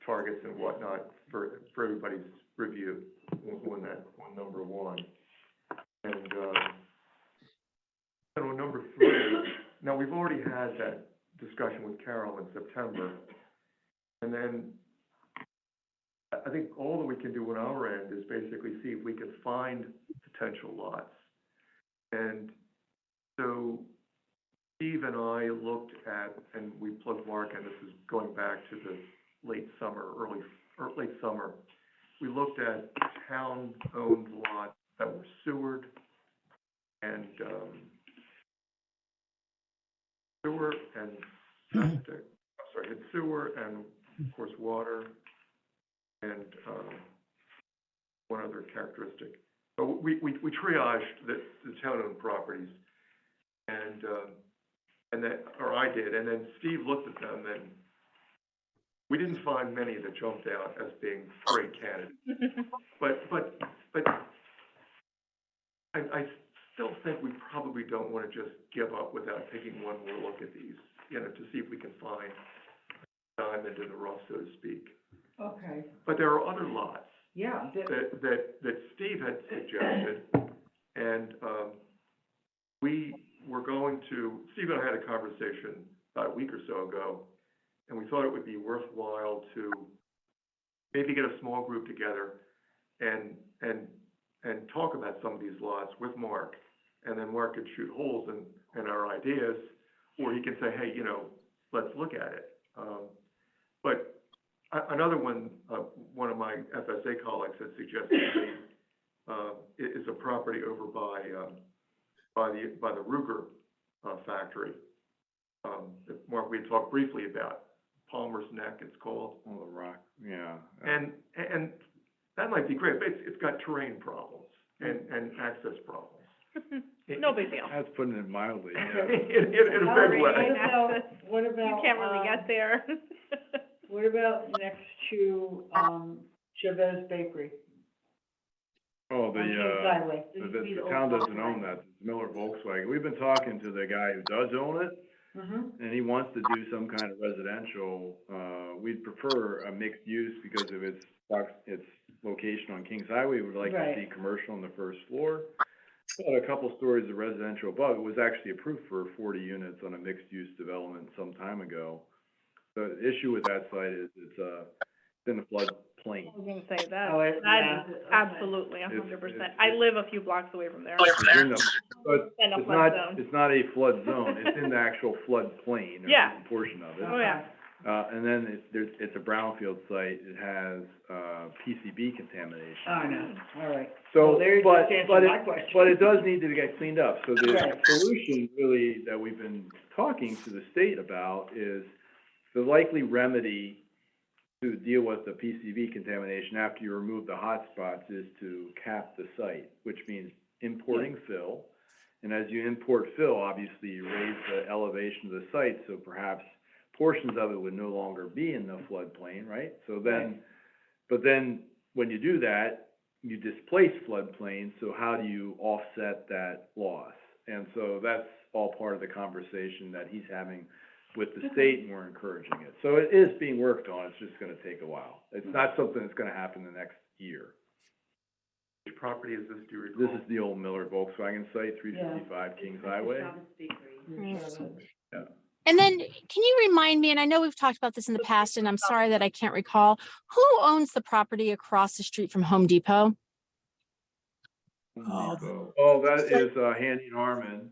targets and whatnot for everybody's review on number one. And, on number three, now we've already had that discussion with Carol in September. And then I think all that we can do on our end is basically see if we can find potential lots. And so Steve and I looked at, and we plugged Mark, and this is going back to the late summer, late summer. We looked at town-owned lots that were sewered and, had sewer and, of course, water and, one other characteristic. But we triaged the town-owned properties and I did, and then Steve looked at them, and we didn't find many that jumped out as being great candidates. But I still think we probably don't want to just give up without taking one more look at these, to see if we can find a diamond in the rough, so to speak.
Okay,
But there are other lots
yeah,
that Steve had suggested, and Steve and I had a conversation about a week or so ago, and we thought it would be worthwhile to maybe get a small group together and talk about some of these lots with Mark, and then Mark could shoot holes in our ideas, or he can say, hey, let's look at it. But another one, one of my FSA colleagues had suggested to me, is a property over by the Ruger factory. That Mark, we had talked briefly about, Palmer's Neck, it's called.
Oh, the rock, yeah.
And that might be great, but it's got terrain problems and access problems.
No big deal.
That's putting it mildly, yeah.
In a big way.
What about,
You can't really get there.
what about next to, Chavez Bakery
Oh,
on Kings Highway?
the town doesn't own that, it's Miller Volkswagen. We've been talking to the guy who does own it,
Mm-hmm.
and he wants to do some kind of residential. We'd prefer a mixed use because of its location on Kings Highway. We'd like to
Right.
see commercial on the first floor. Got a couple stories of residential above. It was actually approved for 40 units on a mixed-use development some time ago. The issue with that site is it's in the floodplain.
I was gonna say that,
Oh, yeah.
that is absolutely 100%. I live a few blocks away from there.
It's in the, but
In a
it's
flood zone.
it's not a flood zone, it's in the actual floodplain, or
Yeah.
some portion of it.
Oh, yeah.
And then it's a brownfield site, it has, PCB contamination.
Oh, no, all right.
So,
Well, there you
but,
just answered
but
my
it,
question.
but it does need to get cleaned up. So the
Right.
solution really that we've been talking to the state about is the likely remedy to deal with the PCV contamination after you remove the hotspots is to cap the site, which means importing fill. And as you import fill, obviously you raise the elevation of the site, so perhaps portions of it would no longer be in the floodplain, right? So then, but then when you do that, you displace floodplain, so how do you offset that loss? And so that's all part of the conversation that he's having with the state, and we're encouraging it. So it is being worked on, it's just gonna take a while. It's not something that's gonna happen the next year.
Which property is this, do you recall?
This is the old Miller Volkswagen site, 355 Kings Highway.
Shabbos Bakery.
And then, can you remind me, and I know we've talked about this in the past, and I'm sorry that I can't recall, who owns the property across the street from Home Depot?
Oh, that is, Handy Norman.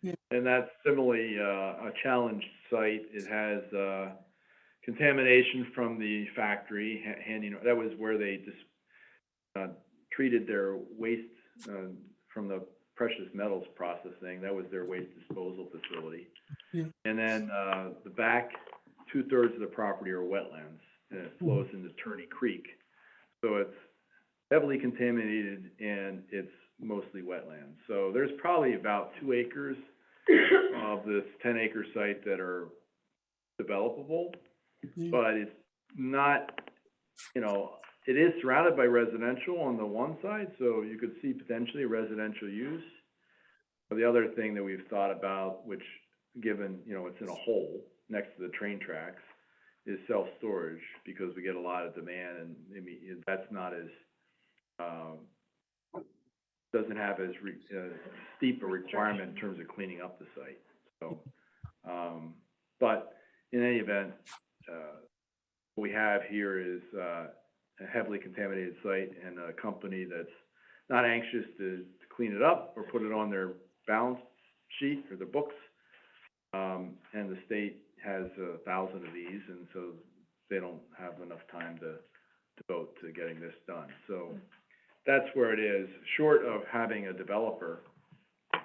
Yeah.
And that's similarly, a challenged site. It has, contamination from the factory, that was where they just, treated their waste, from the precious metals processing. That was their waste disposal facility.
Yeah.
And then, the back 2/3 of the property are wetlands, and it flows into Turney Creek. So it's heavily contaminated and it's mostly wetlands. So there's probably about 2 acres of this 10-acre site that are developable, but it's not, it is surrounded by residential on the one side, so you could see potentially residential use. But the other thing that we've thought about, which given, it's in a hole next to the train tracks, is self-storage, because we get a lot of demand, and that's not as, doesn't have as steep a requirement in terms of cleaning up the site. So, but in any event, what we have here is, a heavily contaminated site and a company that's not anxious to clean it up or put it on their balance sheet or their books. And the state has 1,000 of these, and so they don't have enough time to devote to getting this done. So that's where it is, short of having a developer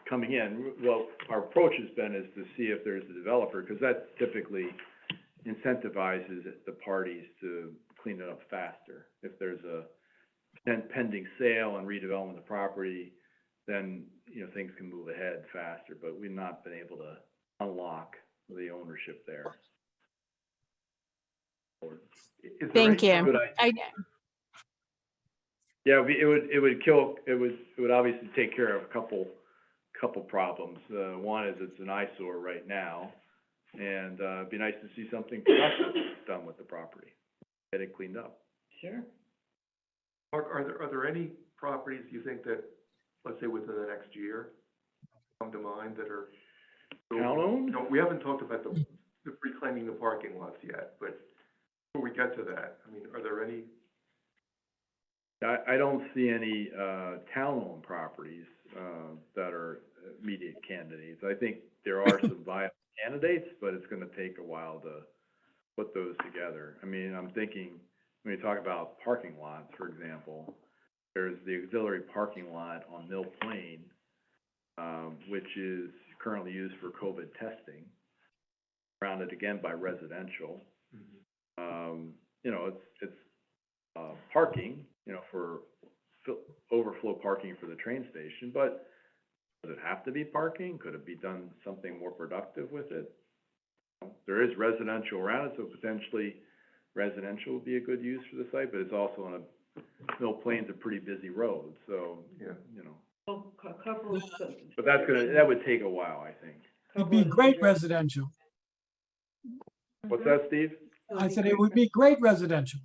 coming in. Well, our approach has been is to see if there's a developer, because that typically incentivizes the parties to clean it up faster. If there's a pending sale and redevelopment of the property, then, things can move ahead faster, but we've not been able to unlock the ownership there.
Is there
Thank
any-
you.
Good idea. Yeah, it would obviously take care of a couple problems. One is it's an eyesore right now, and, it'd be nice to see something productive done with the property, get it cleaned up.
Sure.
Mark, are there any properties you think that, let's say within the next year, come to mind that are?
Town-owned?
No, we haven't talked about the reclaiming the parking lots yet, but before we get to that, are there any?
I don't see any, town-owned properties, that are immediate candidates. I think there are some viable candidates, but it's gonna take a while to put those together. I'm thinking, when you talk about parking lots, for example, there's the auxiliary parking lot on Mill Plain, which is currently used for COVID testing, surrounded again by residential. It's parking, for overflow parking for the train station, but does it have to be parking? Could it be done something more productive with it? There is residential around it, so potentially residential would be a good use for the site, but it's also on Mill Plain's a pretty busy road, so,
Yeah.
Well, a couple of.
But that would take a while, I think.
It'd be great residential.
What's that, Steve?
I said it would be great residential.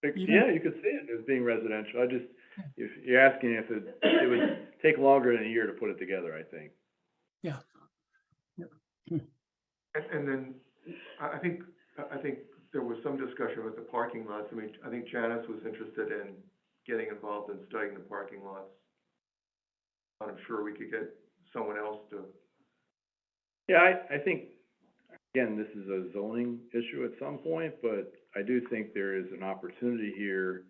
Yeah, you could see it as being residential. If you're asking if it would take longer than a year to put it together, I think.
And then, I think there was some discussion with the parking lots. I think Janice was interested in getting involved in studying the parking lots. I'm sure we could get someone else to.
Yeah, I think, again, this is a zoning issue at some point, but I do think there is an opportunity here.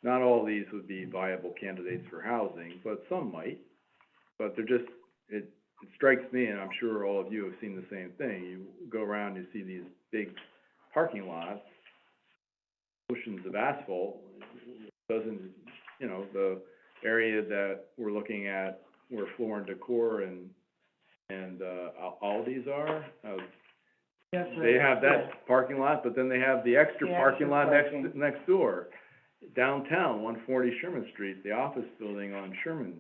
Not all of these would be viable candidates for housing, but some might. But they're just, it strikes me, and I'm sure all of you have seen the same thing. You go around, you see these big parking lots, oceans of asphalt, doesn't, you know, the area that we're looking at where Floor and Decor and Aldi's are, they have that parking lot, but then they have the extra
The
parking
extra
lot
parking.
next door. Downtown, 140 Sherman Street, the office building on Sherman.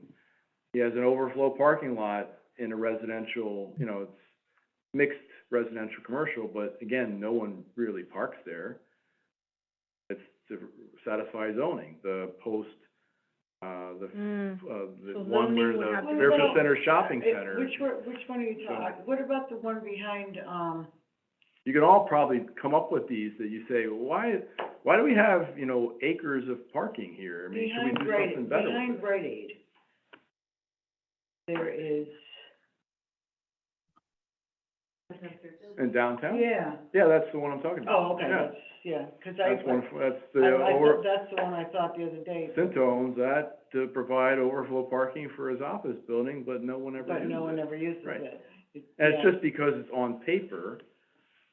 He has an overflow parking lot in a residential, you know, it's mixed residential commercial, but again, no one really parks there. It's to satisfy zoning, the post, the
So
one where
zoning would
the
have to be-
Fairfield Center Shopping
Which
Center.
which one are you talking, what about the one behind,
You could all probably come up with these that you say, why do we have, you know, acres of parking here? I mean, should we
behind
do
Rite,
something better
behind
with it?
Rite Aid? There is,
In downtown?
yeah,
Yeah, that's the one I'm talking about.
oh, okay,
Yeah.
that's, yeah, 'cause I,
That's one, that's
I,
the
I
over,
thought, that's the one I thought the other day.
Cinto owns that to provide overflow parking for his office building, but no one ever
But
uses
no one
it.
ever uses
Right.
it.
And
Yeah.
it's just because it's on paper,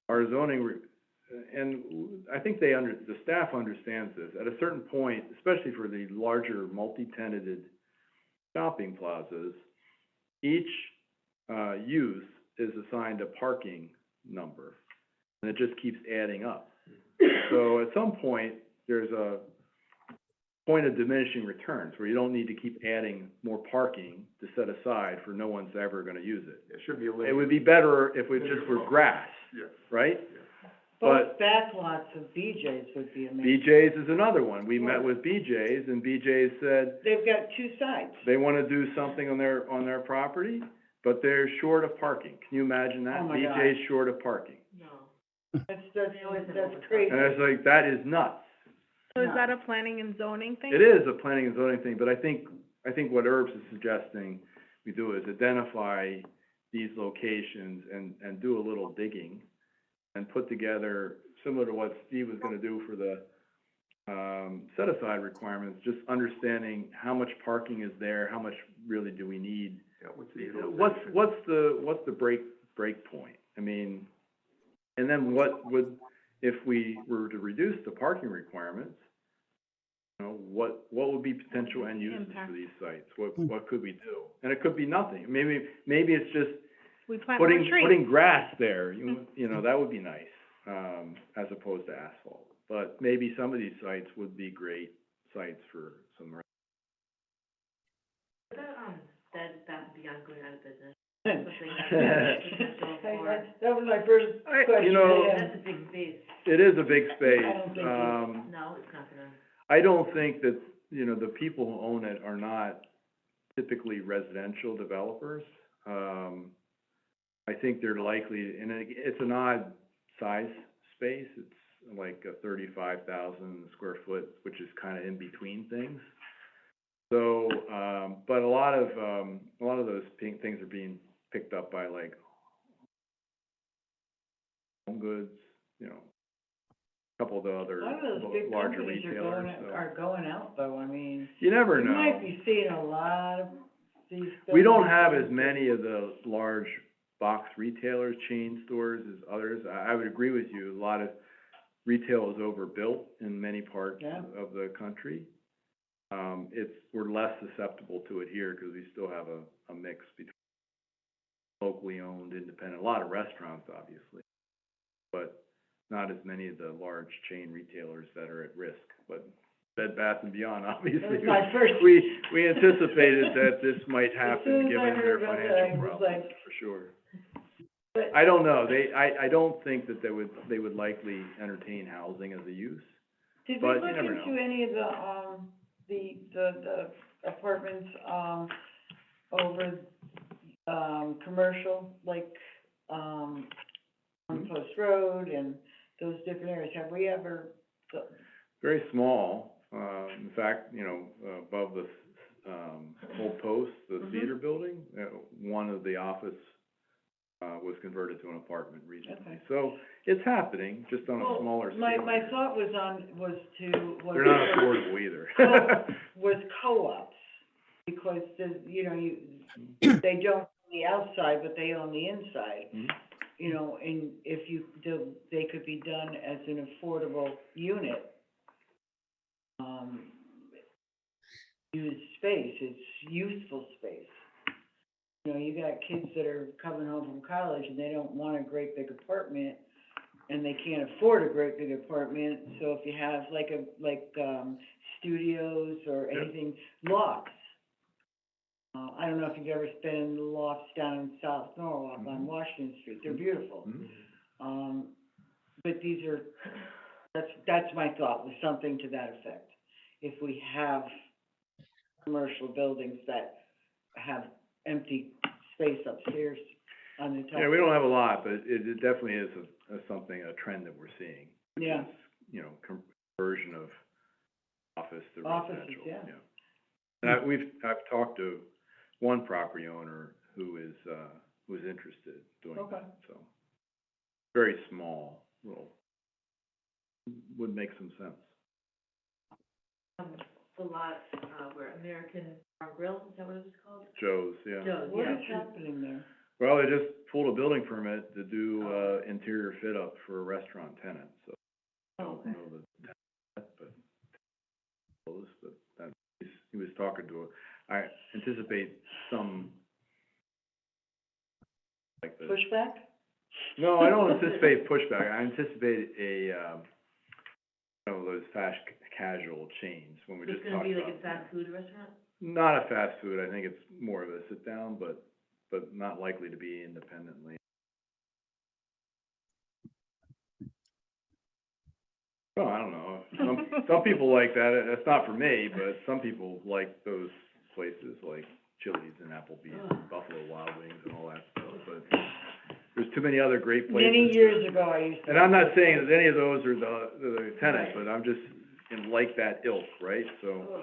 our zoning, and I think the staff understands this. At a certain point, especially for the larger multi-tenanted shopping plazas, each, use is assigned a parking number, and it just keeps adding up. So at some point, there's a point of diminishing returns, where you don't need to keep adding more parking to set aside for no one's ever gonna use it.
It should be a
It would be better if it just were grass,
Yes.
right?
Both backlots of BJ's would be amazing.
BJ's is another one. We met with BJ's, and BJ's said
They've got two sides.
they wanna do something on their property, but they're short of parking. Can you imagine that?
Oh, my God.
BJ's short of parking.
That's crazy.
And it's like, that is nuts.
So is that a planning and zoning thing?
It is a planning and zoning thing, but I think what Herbs is suggesting we do is identify these locations and do a little digging and put together, similar to what Steve was gonna do for the, set-aside requirements, just understanding how much parking is there, how much really do we need?
Yeah, what's the
What's the break point? I mean, and then what would, if we were to reduce the parking requirements, you know, what would be potential end uses for
Impact.
these sites? What could we do? And it could be nothing. Maybe it's just
We plant more trees.
putting grass there, you know, that would be nice, as opposed to asphalt. But maybe some of these sites would be great sites for some.
That was my first question.
You know,
yeah.
It is a big space.
I don't think
I don't think that, you know, the people who own it are not typically residential developers. I think they're likely, and it's an odd size space. It's like a 35,000 square foot, which is kind of in between things. So, but a lot of those things are being picked up by like Home Goods, you know, a couple of the other
A lot of those big
larger
companies
retailers, so.
are going out though, I mean,
You never
you
know.
might be seeing a lot of these.
We don't
buildings
have
going
as many of the large box retailers, chain stores as others. I would agree with you, a lot of retail is overbuilt in many parts
Yeah.
of the country. We're less susceptible to it here, because we still have a mix between locally owned, independent, a lot of restaurants, obviously, but not as many of the large chain retailers that are at risk. But Bed Bath and Beyond, obviously,
That's my first.
we anticipated that this might
As
happen,
soon as I
given their
heard about that, I
financial
was
problems,
like-
for sure.
But-
I don't know, I don't think that they would likely entertain housing as a use.
Did we
but you
look
never
into
know.
any of the apartments, over, commercial, like, on Post Road and those different areas? Have we ever,
Very small, in fact, you know, above the, Old Post, the
Mhm.
theater building, one of the office, was converted to an apartment recently.
Okay.
So, it's happening, just on a
well,
smaller scale.
my thought was
They're not affordable either.
was co-ops, because you know, they don't own the outside, but they own the inside.
Mhm.
You know, and if they could be done as an affordable unit, used space, it's useful space. You know, you got kids that are coming home from college and they don't want a great big apartment, and they can't afford a great big apartment, so if you have studios or
Yeah.
anything, lofts. I don't know if you've ever been in the lofts down in South Norwalk on Washington Street, they're beautiful.
Mhm.
But these are, that's my thought, was something to that effect. If we have commercial buildings that have empty space upstairs on the top.
Yeah, we don't have a lot, but it definitely is a trend that we're seeing. Which
Yeah.
is, you know, conversion of office to
Offices,
residential,
yeah.
And I've talked to one property owner who is interested in doing
Okay.
that, so. Very small, little, would make some sense.
The lot, where American Bar Grill, is that what it was called?
Joe's, yeah.
Joe's,
What
yeah.
is happening there?
Well, they just pulled a building permit to do, interior fit up for a restaurant tenant, so. I don't know the tenant, but, he was talking to I anticipate some, like the.
Pushback?
No, I don't anticipate pushback, I anticipate those fast casual chains, when we
So
just
it's
talked
gonna
about.
be like a fast food restaurant?
Not a fast food, I think it's more of a sit down, but not likely to be independently. Well, I don't know, some people like that, that's not for me, but some people like those places like Chili's and Applebee's and Buffalo Wild Wings and all that stuff, but there's too many other great places.
Many years ago, I used to.
And I'm not saying that any of those are the tenants, but I'm just in like that ilk, right? So,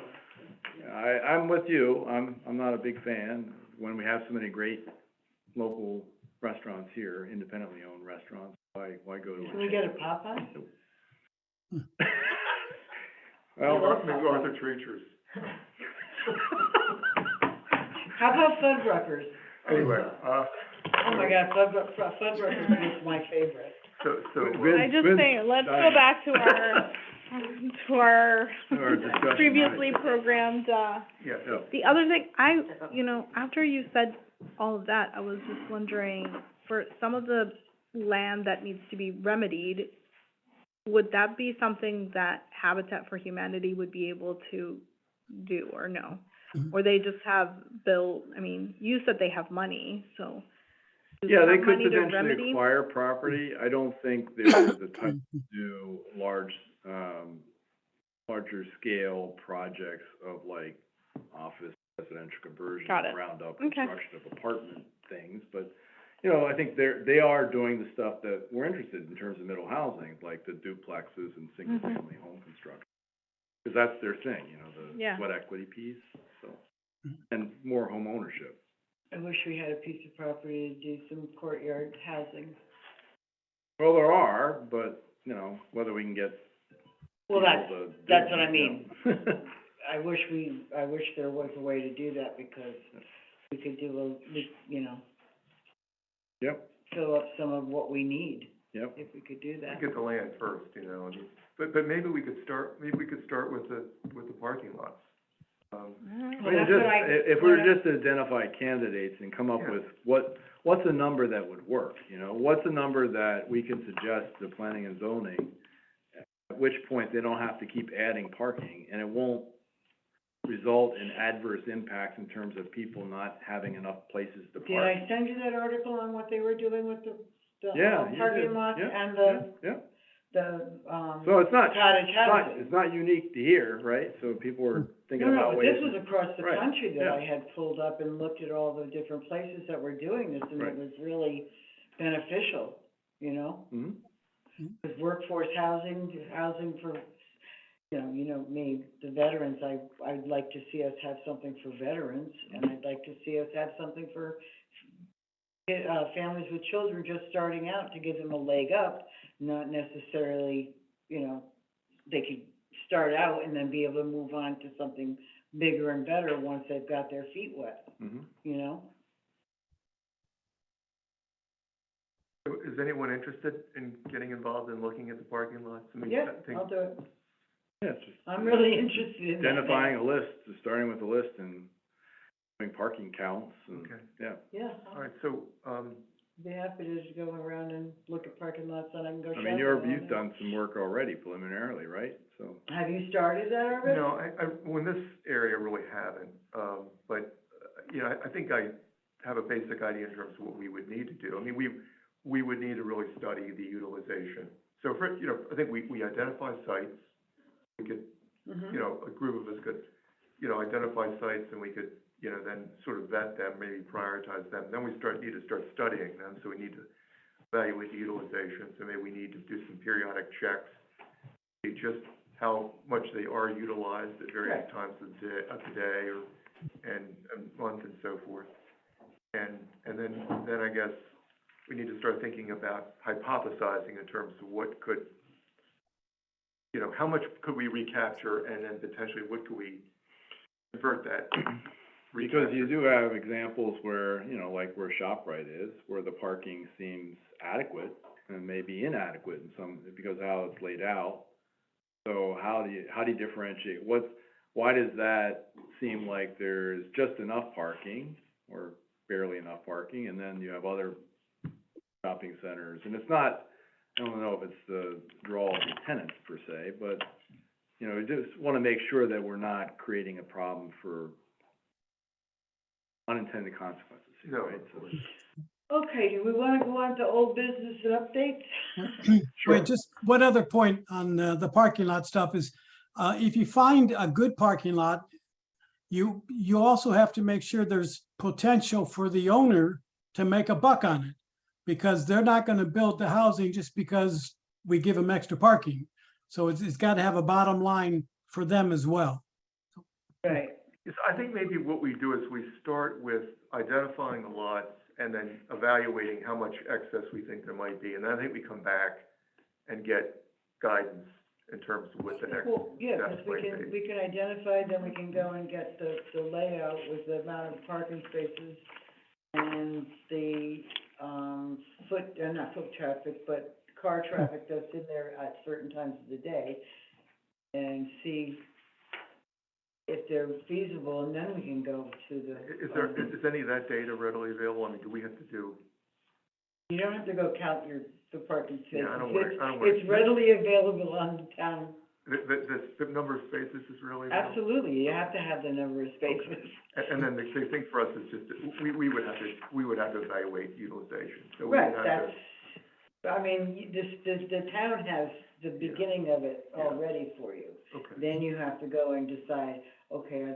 I'm with you, I'm not a big fan, when we have so many great local restaurants here, independently owned restaurants, why go to a
Can we get a Popeye?
Well,
Maybe Arthur Treacher's.
How about Fuddruckers?
Anyway,
Oh my God, Fuddruckers is my favorite.
so,
Vince-
I just
Vince
think, let's go
Diamond.
back to our
Our discussion.
previously programmed,
yeah,
Yeah.
the other thing, after you said all of that, I was just wondering, for some of the land that needs to be remedied, would that be something that Habitat for Humanity would be able to do, or no?
Mhm.
Or they just have you said they have money, so. do
Yeah, they
have
could
money to
potentially
remedy?
acquire property, I don't think they're the type to do larger scale projects of like office residential conversion,
Got it.
ground up
Okay.
construction of apartment things, but, you know, I think they are doing the stuff that we're interested in terms of middle housing, like the duplexes and single family home construction. Cause that's their thing, you know, the
Yeah.
sweat equity piece, so, and more home ownership.
I wish we had a piece of property to do some courtyard housing.
Well, there are, but, you know, whether we can get
Well,
people to do
that's
it,
what I
you
mean.
know.
I wish there was a way to do that, because we could do
Yep,
fill up some of what we need,
yep.
if we could do that.
get the land first, you know, but maybe we could start with the parking lots.
Well,
I mean,
that's
just,
what I-
if we were just to identify candidates and come up
Yeah.
with what's a number that would work, you know? What's a number that we can suggest to planning and zoning, at which point they don't have to keep adding parking, and it won't result in adverse impacts in terms of people not having enough places to park.
Did I send you that article on what they were doing with the
Yeah, you
parking
did.
lots
Yeah,
and
yeah.
the
So it's not,
cottage housing?
it's not unique to here, right? So people are thinking
No,
about
but
ways.
this was across the
Right,
country that
yeah.
I had pulled up and looked at all the different places that were doing this, and
Right.
it was really beneficial, you know?
Mhm.
With workforce housing for, you know me, the veterans, I'd like to see us have something for veterans, and I'd like to see us have something for families with children just starting out, to give them a leg up, not necessarily, you know, they could start out and then be able to move on to something bigger and better once they've got their feet wet,
Mhm.
you know?
Is anyone interested in getting involved in looking at the parking lots? I mean,
Yeah,
I think-
I'll do it.
Yeah, it's just.
I'm really interested in that.
Identifying a list, starting with a list and doing parking counts and,
Okay.
yeah.
Yeah,
All right, so,
be happy to just go around and look at parking lots and I can go
I
shopping.
mean,
on
you've
it.
done some work already preliminarily, right? So,
Have you started that already?
no, well, in this area, I really haven't, but, you know, I think I have a basic idea in terms of what we would need to do. I mean, we would need to really study the utilization. So for, you know, I think we identify sites, we could,
Mhm.
you know, a group of us could, you know, identify sites and we could, you know, then sort of vet them, maybe prioritize them. Then we need to start studying them, so we need to evaluate the utilization. So maybe we need to do some periodic checks, see just how much they are utilized at various
Right.
times of the day or, and a month and so forth. And then I guess we need to start thinking about hypothesizing in terms of what could, you know, how much could we recapture, and then potentially what could we convert that
because you
recapture?
do have examples where, you know, like where ShopRite is, where the parking seems adequate and maybe inadequate in some, because of how it's laid out. So how do you differentiate, why does that seem like there's just enough parking or barely enough parking, and then you have other shopping centers, and it's not, I don't know if it's the draw of the tenants per se, but, you know, we just wanna make sure that we're not creating a problem for unintended consequences here,
No,
right?
of
So-
course.
Okay, do we wanna go on to old business and updates?
Wait, just one other point on the parking lot stuff is, if you find a good parking lot, you also have to make sure there's potential for the owner to make a buck on it. Because they're not gonna build the housing just because we give them extra parking. So it's gotta have a bottom line for them as well.
Right,
Yes, I think maybe what we do is we start with identifying the lots and then evaluating how much excess we think there might be. And then I think we come back and get guidance in terms of what the next
well, yeah,
steps
because
might be.
we can identify, then we can go and get the layout with the amount of parking spaces and the, not foot traffic, but car traffic that's in there at certain times of the day, and see if they're feasible, and then we can go to the.
Is any of that data readily available? I mean, do we have to do,
You don't have to go count the parking spaces.
Yeah, I don't wanna-
It's readily available on the town.
the number of spaces is really available?
Absolutely, you have to have the number of spaces.
And then the thing for us is just, that we would have to evaluate utilization. So we would
Right,
have to,
I mean, the town has the beginning of it
Yeah.
already for you.
okay.
Then you have to go and decide, okay, are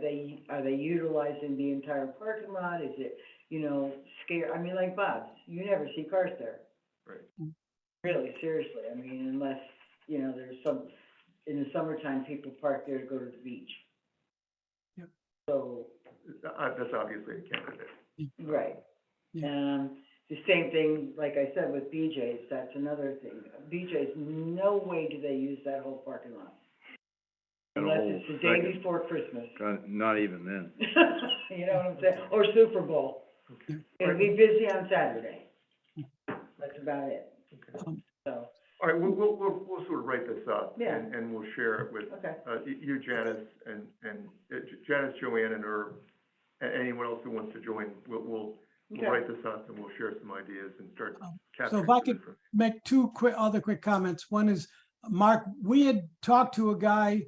they utilizing the entire parking lot? Is it, you know, I mean, like Bob's, you never see cars there.
Right.
Really, seriously, I mean, unless, you know, there's in the summertime, people park there to go to the beach.
Yep.
So,
That's obviously a candidate.
right.
Yeah.
The same thing, like I said, with BJ's, that's another thing. BJ's, no way do they use that whole parking lot.
And a
Unless
whole
it's the day
second-
before Christmas.
Not even then.
You know what I'm saying? Or Super Bowl.
Okay.
It'll be busy on Saturday. That's about it.
Um,
So,
All right, we'll sort of write this up.
Yeah.
And we'll share it with,
okay,
you, Janice, and Janice, Joanne, and Herb, and anyone else who wants to join, we'll
okay.
write this up and we'll share some ideas and start
So
capturing
if I
some
could
different.
make two other quick comments. One is, Mark, we had talked to a guy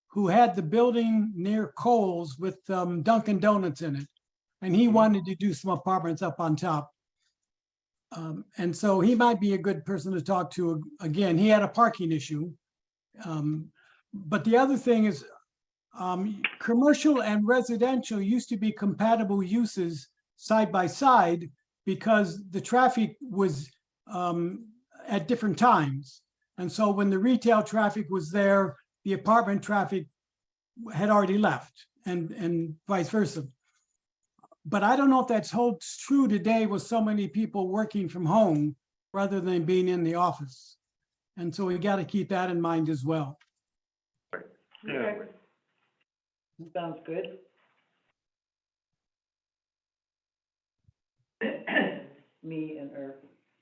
who had the building near Kohl's with Dunkin' Donuts in it. And he
Mhm.
wanted to do some apartments up on top. And so he might be a good person to talk to. Again, he had a parking issue. But the other thing is, commercial and residential used to be compatible uses side by side because the traffic was at different times. And so when the retail traffic was there, the apartment traffic had already left, and vice versa. But I don't know if that holds true today with so many people working from home rather than being in the office. And so we got to keep that in mind as well.
Okay. Sounds good. Me and Herb.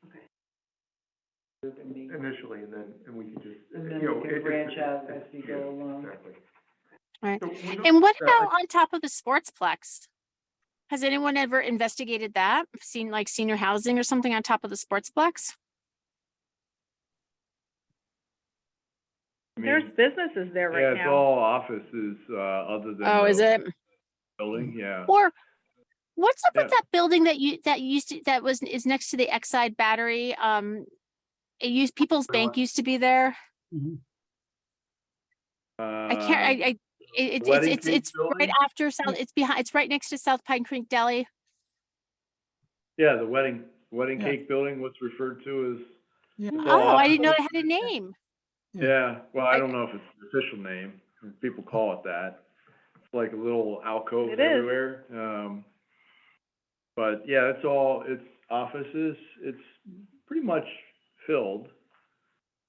Okay.
initially, and we can just,
And
you
then
know,
we can
it-
branch
it's-
out
it's-
as we
yeah,
go along.
Exactly.
Right.
So we're not-
And what
yeah,
about on top of the sportsplex? Has anyone ever investigated that? Seen like senior housing or something on top of the sportsplex?
I mean,
There's businesses there
yeah,
right
it's
now.
all offices, other than
Oh, is
the
it?
building, yeah.
Or what's up with
Yeah.
that building is next to the Exide battery? People's Bank used to be there.
Mhm.
I can't,
Wedding
it's
Cake
right
building?
after South, it's right next to South Pine Creek Deli.
Yeah, the wedding
Yeah.
cake building, what's referred to as,
Yeah.
It's all
Oh, I didn't know it
offices.
had a name.
Yeah.
yeah, well, I
I-
don't know if it's the official name, people call it that. It's like a little alcove
It is.
everywhere, but yeah, it's offices, it's pretty much filled.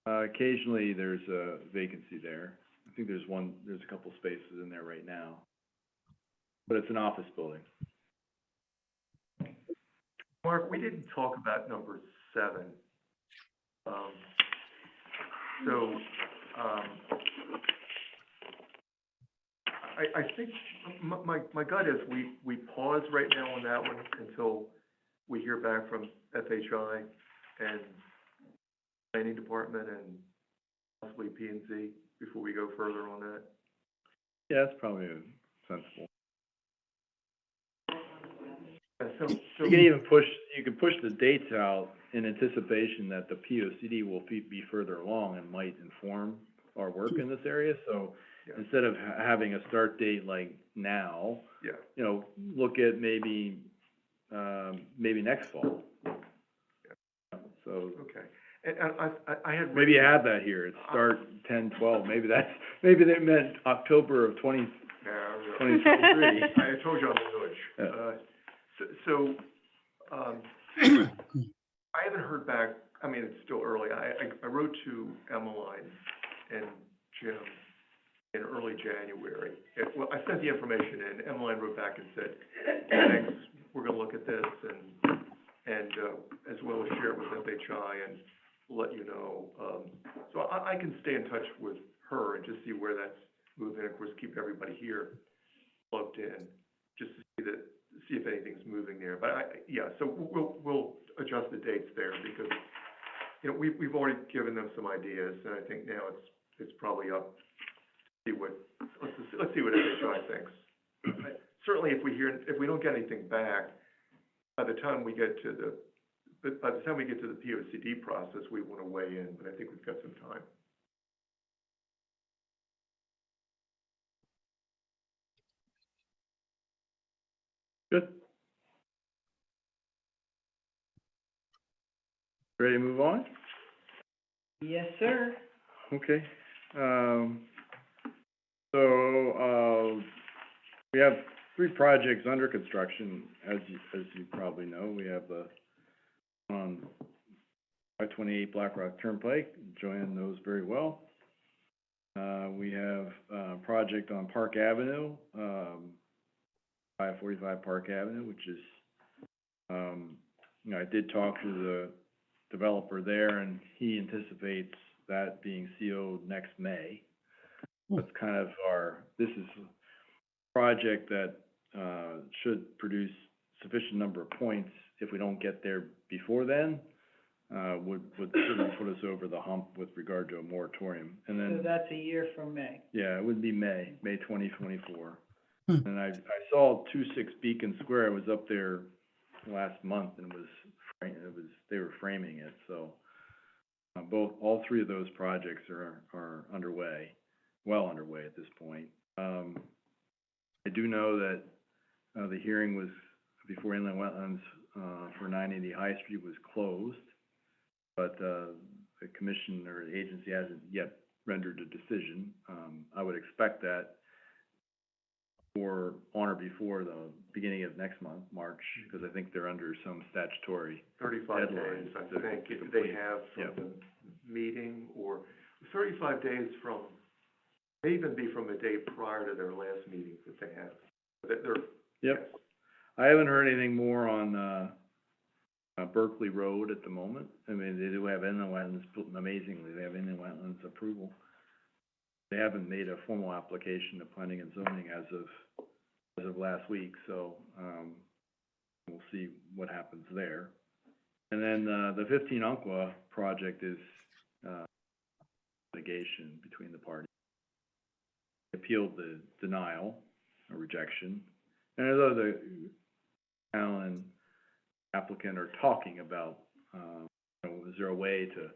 Occasionally, there's a vacancy there. I think there's a couple spaces in there right now. But it's an office building.
Mark, we didn't talk about number 7. So, I think, my gut is we pause right now on that one until we hear back from FHI and Planning Department and possibly P and Z before we go further on that.
Yeah, that's probably sensible.
So
You can push the dates out in anticipation that the POCD will be further along and might inform our work in this area, so
Yeah.
instead of having a start date like now,
yeah,
you know, look at maybe next fall. So,
okay. And I had
maybe you
written-
have that here, it's start 10/12, maybe they meant October of 2023.
I told you I'm a village.
Yeah.
I haven't heard back, I mean, it's still early. I wrote to Emmeline and Jim in early January. Well, I sent the information in, Emmeline wrote back and said, thanks, we're gonna look at this and as well as share it with FHI and let you know. So I can stay in touch with her and just see where that's moving, of course, keep everybody here plugged in, just to see if anything's moving there. But so we'll adjust the dates there because, you know, we've already given them some ideas, and I think now it's probably up to see let's see what FHI thinks. Certainly, if we don't get anything back, by the time we get to the POCD process, we want to weigh in, but I think we've got some time.
Good. Ready to move on?
Yes, sir.
Okay, we have 3 projects under construction, as you probably know. We have the, on 528 Black Rock Turnpike, Joanne knows very well. We have a project on Park Avenue, 545 Park Avenue, which is, you know, I did talk to the developer there, and he anticipates that being CO'd next May. That's kind of this is a project that, should produce sufficient number of points if we don't get there before then, would certainly put us over the hump with regard to a moratorium. And
So
then,
that's a year from May.
yeah, it would be May 2024. And I saw 26 Beacon Square, I was up there last month and they were framing it, so all 3 of those projects are underway, well underway at this point. I do know that the hearing was before Inland Wetlands for 980 High Street was closed, but the commission or the agency hasn't yet rendered a decision. I would expect that on or before the beginning of next month, March, because I think they're under some statutory
35
deadlines
days, I
to
think, if
complete.
they have
Yep.
from the meeting, or 35 days may even be from the day prior to their last meeting that they have. They're,
Yep. I haven't heard anything more on Berkeley Road at the moment. I mean, they do have inland wetlands, amazingly, they have inland wetlands approval. They haven't made a formal application to planning and zoning as of last week, so, we'll see what happens there. And then, the 15 Umpqua project is, litigation between the parties. Appealed the denial or rejection, and although the town and applicant are talking about, is there a way to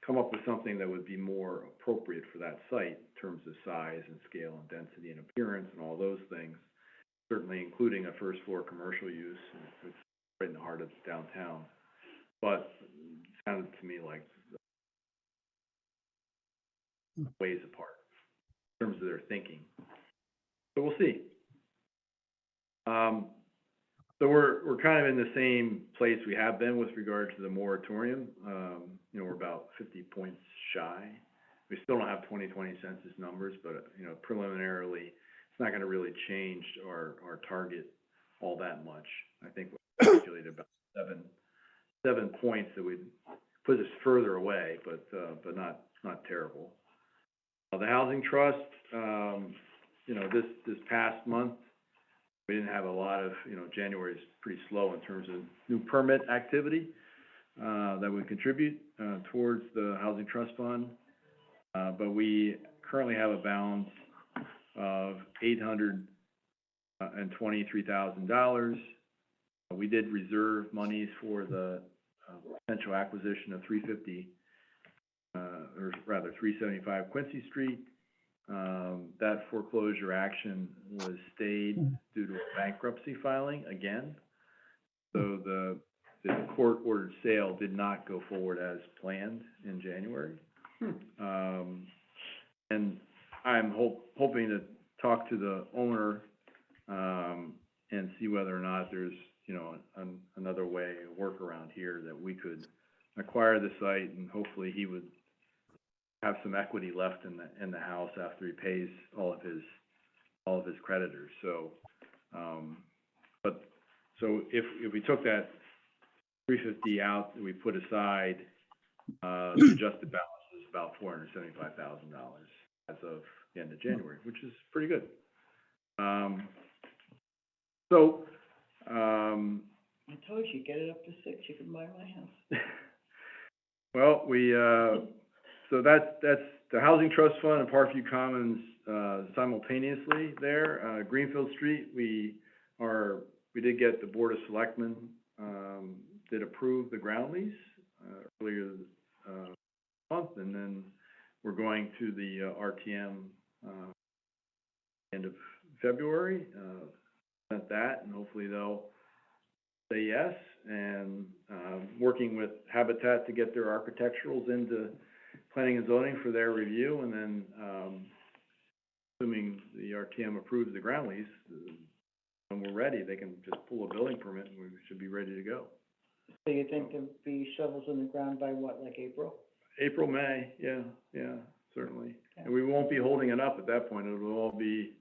come up with something that would be more appropriate for that site in terms of size and scale and density and appearance and all those things, certainly including a first floor commercial use, it's right in the heart of downtown. But it sounded to me like ways apart in terms of their thinking. So we'll see. So we're kind of in the same place we have been with regard to the moratorium. We're about 50 points shy. We still don't have 2020 census numbers, but, preliminarily, it's not gonna really change our target all that much. I think we calculated about seven points that would put us further away, but not terrible. The Housing Trust, this past month, we didn't have a lot of, January is pretty slow in terms of new permit activity, that would contribute, towards the Housing Trust Fund. But we currently have a balance of $823,000. We did reserve monies for the, potential acquisition of 375 Quincy Street. That foreclosure action was stayed due to a bankruptcy filing again. So the court-ordered sale did not go forward as planned in January. And I'm hoping to talk to the owner, and see whether or not there's, another way, a workaround here that we could acquire the site, and hopefully he would have some equity left in the house after he pays all of his creditors. So, so if we took that 350 out that we put aside, the adjusted balance is about $475,000 as of the end of January, which is pretty good.
I told you, get it up to 6, you can buy my house.
Well, so that's the Housing Trust Fund and Parkview Commons, simultaneously there. Greenfield Street, we did get the Board of Selectmen, did approve the ground lease, earlier, month, and then we're going to the, RTM, end of February, sent that, and hopefully they'll say yes, and, working with Habitat to get their architecturals into planning and zoning for their review, and then, assuming the RTM approves the ground lease, when we're ready, they can just pull a building permit and we should be ready to go.
So you think there'll be shovels in the ground by what, like April?
April, May, yeah, certainly.
Okay.
And we won't be holding it up at that point, it'll all be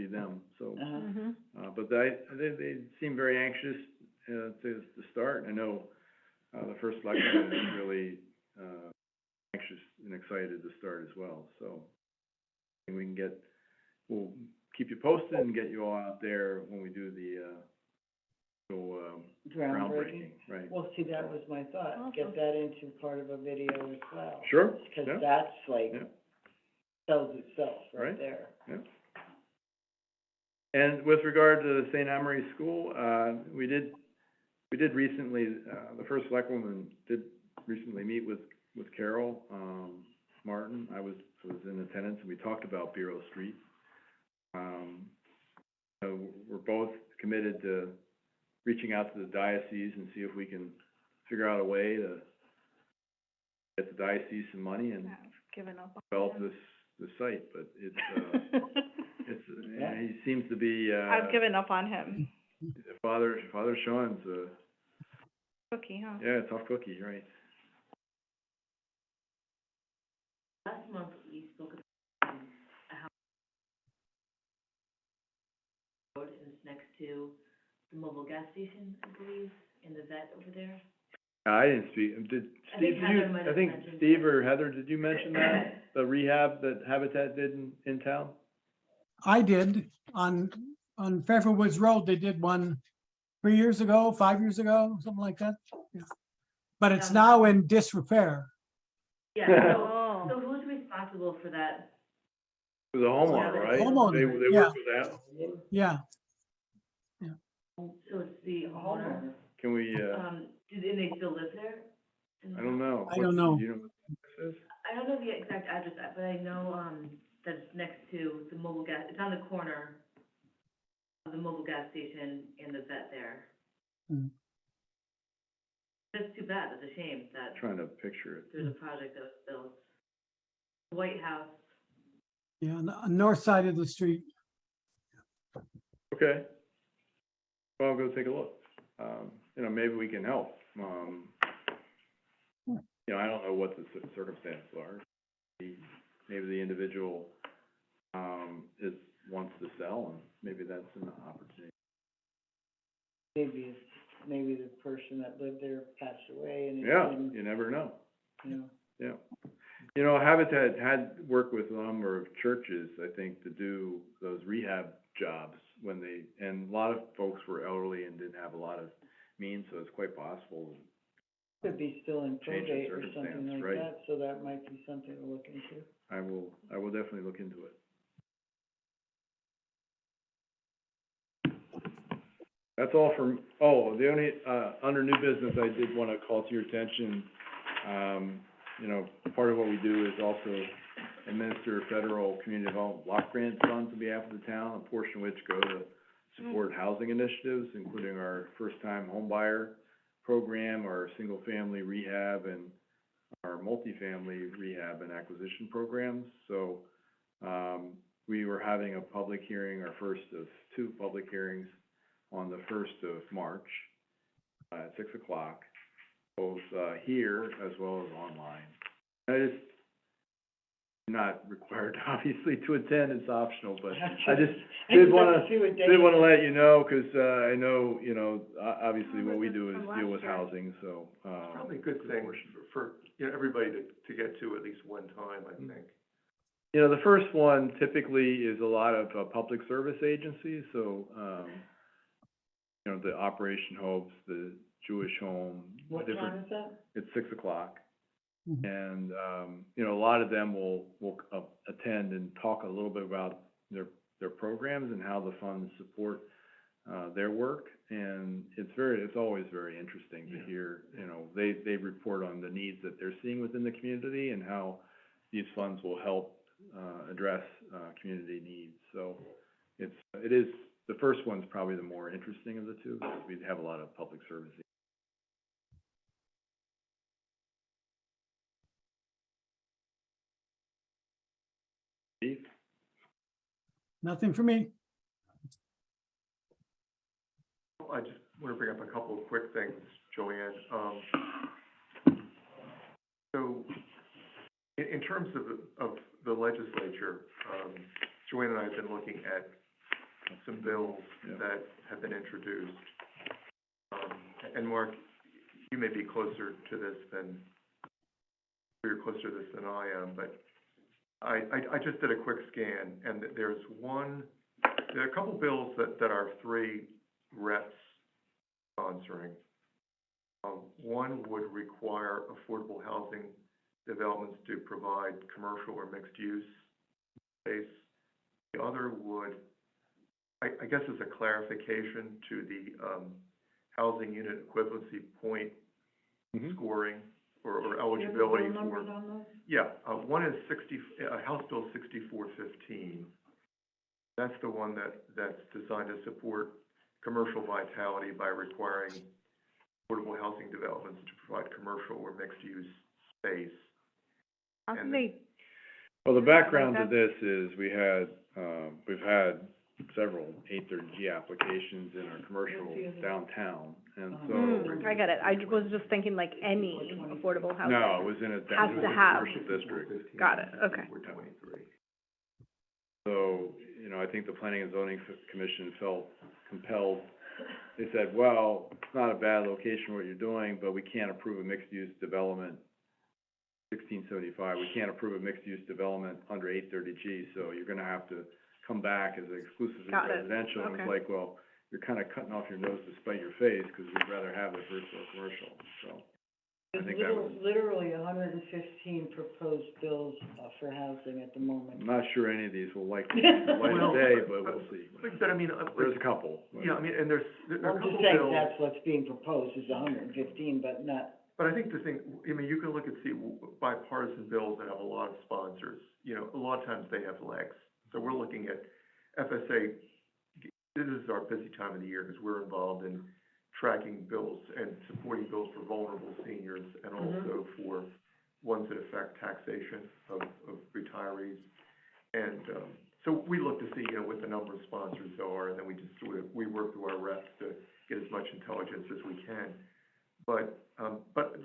them, so. But they seem very anxious, to start. I know, the first selectman is really, anxious and excited to start as well, so. We'll keep you posted and get you all out there when we do the, groundbreaking, right?
Well, see, that was my thought,
Awesome.
get that into part of a video as well.
Sure,
Because
yeah.
that's like,
Yeah.
sells itself right
Right.
there.
Yeah. And with regard to the St. Anne-Marie School, we did recently, the first selectwoman did recently meet with Carol, Martin. I was in attendance, and we talked about Bureau Street. We're both committed to reaching out to the diocese and see if we can figure out a way to get the diocese some money and
I've given up on
develop
him.
this site, but he seems to be,
I've given up on him.
Father Sean's,
Cookie, huh?
yeah, tough cookie, right?
Last month, we spoke about, a house road, and it's next to the mobile gas station, I believe, and the vet over there.
I didn't speak, did,
I
Steve,
think
did you,
Heather might
I
have
think
mentioned
Steve
it.
or Heather, did you mention that? The rehab that Habitat did in town?
I did on Fairfield Woods Road, they did one 3 years ago, 5 years ago, something like that. Yeah. But it's now in disrepair.
Yeah,
Oh.
so who's responsible for that?
It was a homeowner,
Yeah,
right?
homeowner,
They
yeah.
worked with that homeowner?
Yeah,
So it's the homeowner.
Can we,
And they still live there?
I don't know.
I don't know.
Do you know what this is?
I don't know the exact address, but I know, that it's next to the mobile gas, it's on the corner of the mobile gas station and the vet there.
Hmm.
That's too bad, it's a shame that
Trying to picture it.
there's a project that was built. White House.
yeah, on the north side of the street.
Okay. Well, I'll go take a look. You know, maybe we can help. You know, I don't know what the circumstances are. Maybe the individual, wants to sell, and maybe that's an opportunity.
Maybe the person that lived there passed away and it
Yeah,
didn't,
you never know.
you know.
Yeah. You know, Habitat had worked with a number of churches, I think, to do those rehab jobs when they, and a lot of folks were elderly and didn't have a lot of means, so it's quite possible.
Could be still in
Change of
probate or something
circumstance,
like
right.
that, so that might be something to look into.
I will definitely look into it. That's all from, the only, under new business, I did wanna call to your attention, you know, part of what we do is also administer federal community development block grant funds on behalf of the town, a portion of which go to support housing initiatives, including our first-time homebuyer program, our single-family rehab, and our multifamily rehab and acquisition programs. So, we were having a public hearing, our first of two public hearings, on the 1st of March, at 6 o'clock, both, here as well as online. I just, you're not required, obviously, to attend, it's optional, but I just did wanna let you know, 'cause, I know, you know, obviously what we do is deal with housing, so,
Probably a good thing for, you know, everybody to get to at least one time, I think.
you know, the first one typically is a lot of, public service agencies, so, you know, the Operation Hopes, the Jewish Home.
What
different-
time is that?
It's 6 o'clock.
Mhm.
And, you know, a lot of them will attend and talk a little bit about their programs and how the funds support, their work. And it's always very interesting to hear, you know, they report on the needs that they're seeing within the community and how these funds will help, address, community needs. So it is, the first one's probably the more interesting of the two, because we have a lot of public services. Steve?
Nothing for me.
I just wanna bring up a couple of quick things, Joanne. So, in terms of the legislature, Joanne and I have been looking at some bills
Yeah.
that have been introduced. And Mark, you may be closer to this than, you're closer to this than I am, but I just did a quick scan, and there are a couple bills that our three reps sponsoring. One would require affordable housing developments to provide commercial or mixed-use space. The other would, I guess as a clarification to the, housing unit equivalency point scoring or eligibility
Do you have the bill
for.
numbers on those?
Yeah, one is House Bill 6415. That's the one that's designed to support commercial vitality by requiring affordable housing developments to provide commercial or mixed-use space.
How
And
can they,
Well, the background to
Like
this is we've had several 830G applications in our commercial downtown, and so.
I get it, I was just thinking like any affordable housing.
No, it was in a, it
Has
was
to
a
have.
commercial district.
Got it, okay.
423.
So, you know, I think the Planning and Zoning Commission felt compelled, they said, well, it's not a bad location what you're doing, but we can't approve a mixed-use development, 1675, we can't approve a mixed-use development under 830G, so you're gonna have to come back as exclusively
Got it.
residential. And
Okay.
it's like, well, you're kinda cutting off your nose to spite your face, because we'd rather have it versus commercial, so. I think that was,
Literally 115 proposed bills, for housing at the moment.
I'm not sure any of these will likely see the light of day, but we'll see.
Like I said, I mean,
There's a couple. but-
yeah, I mean, and there are a
I'm
couple
just saying
bills.
that's what's being proposed, is 115, but not,
But I think the thing, I mean, you can look and see bipartisan bills that have a lot of sponsors, you know, a lot of times they have legs. So we're looking at FSA, this is our busy time of the year, because we're involved in tracking bills and supporting bills for vulnerable seniors, and also for ones that affect taxation of retirees. And, so we look to see, you know, what the number of sponsors are, and then we just sort of, we work through our reps to get as much intelligence as we can. But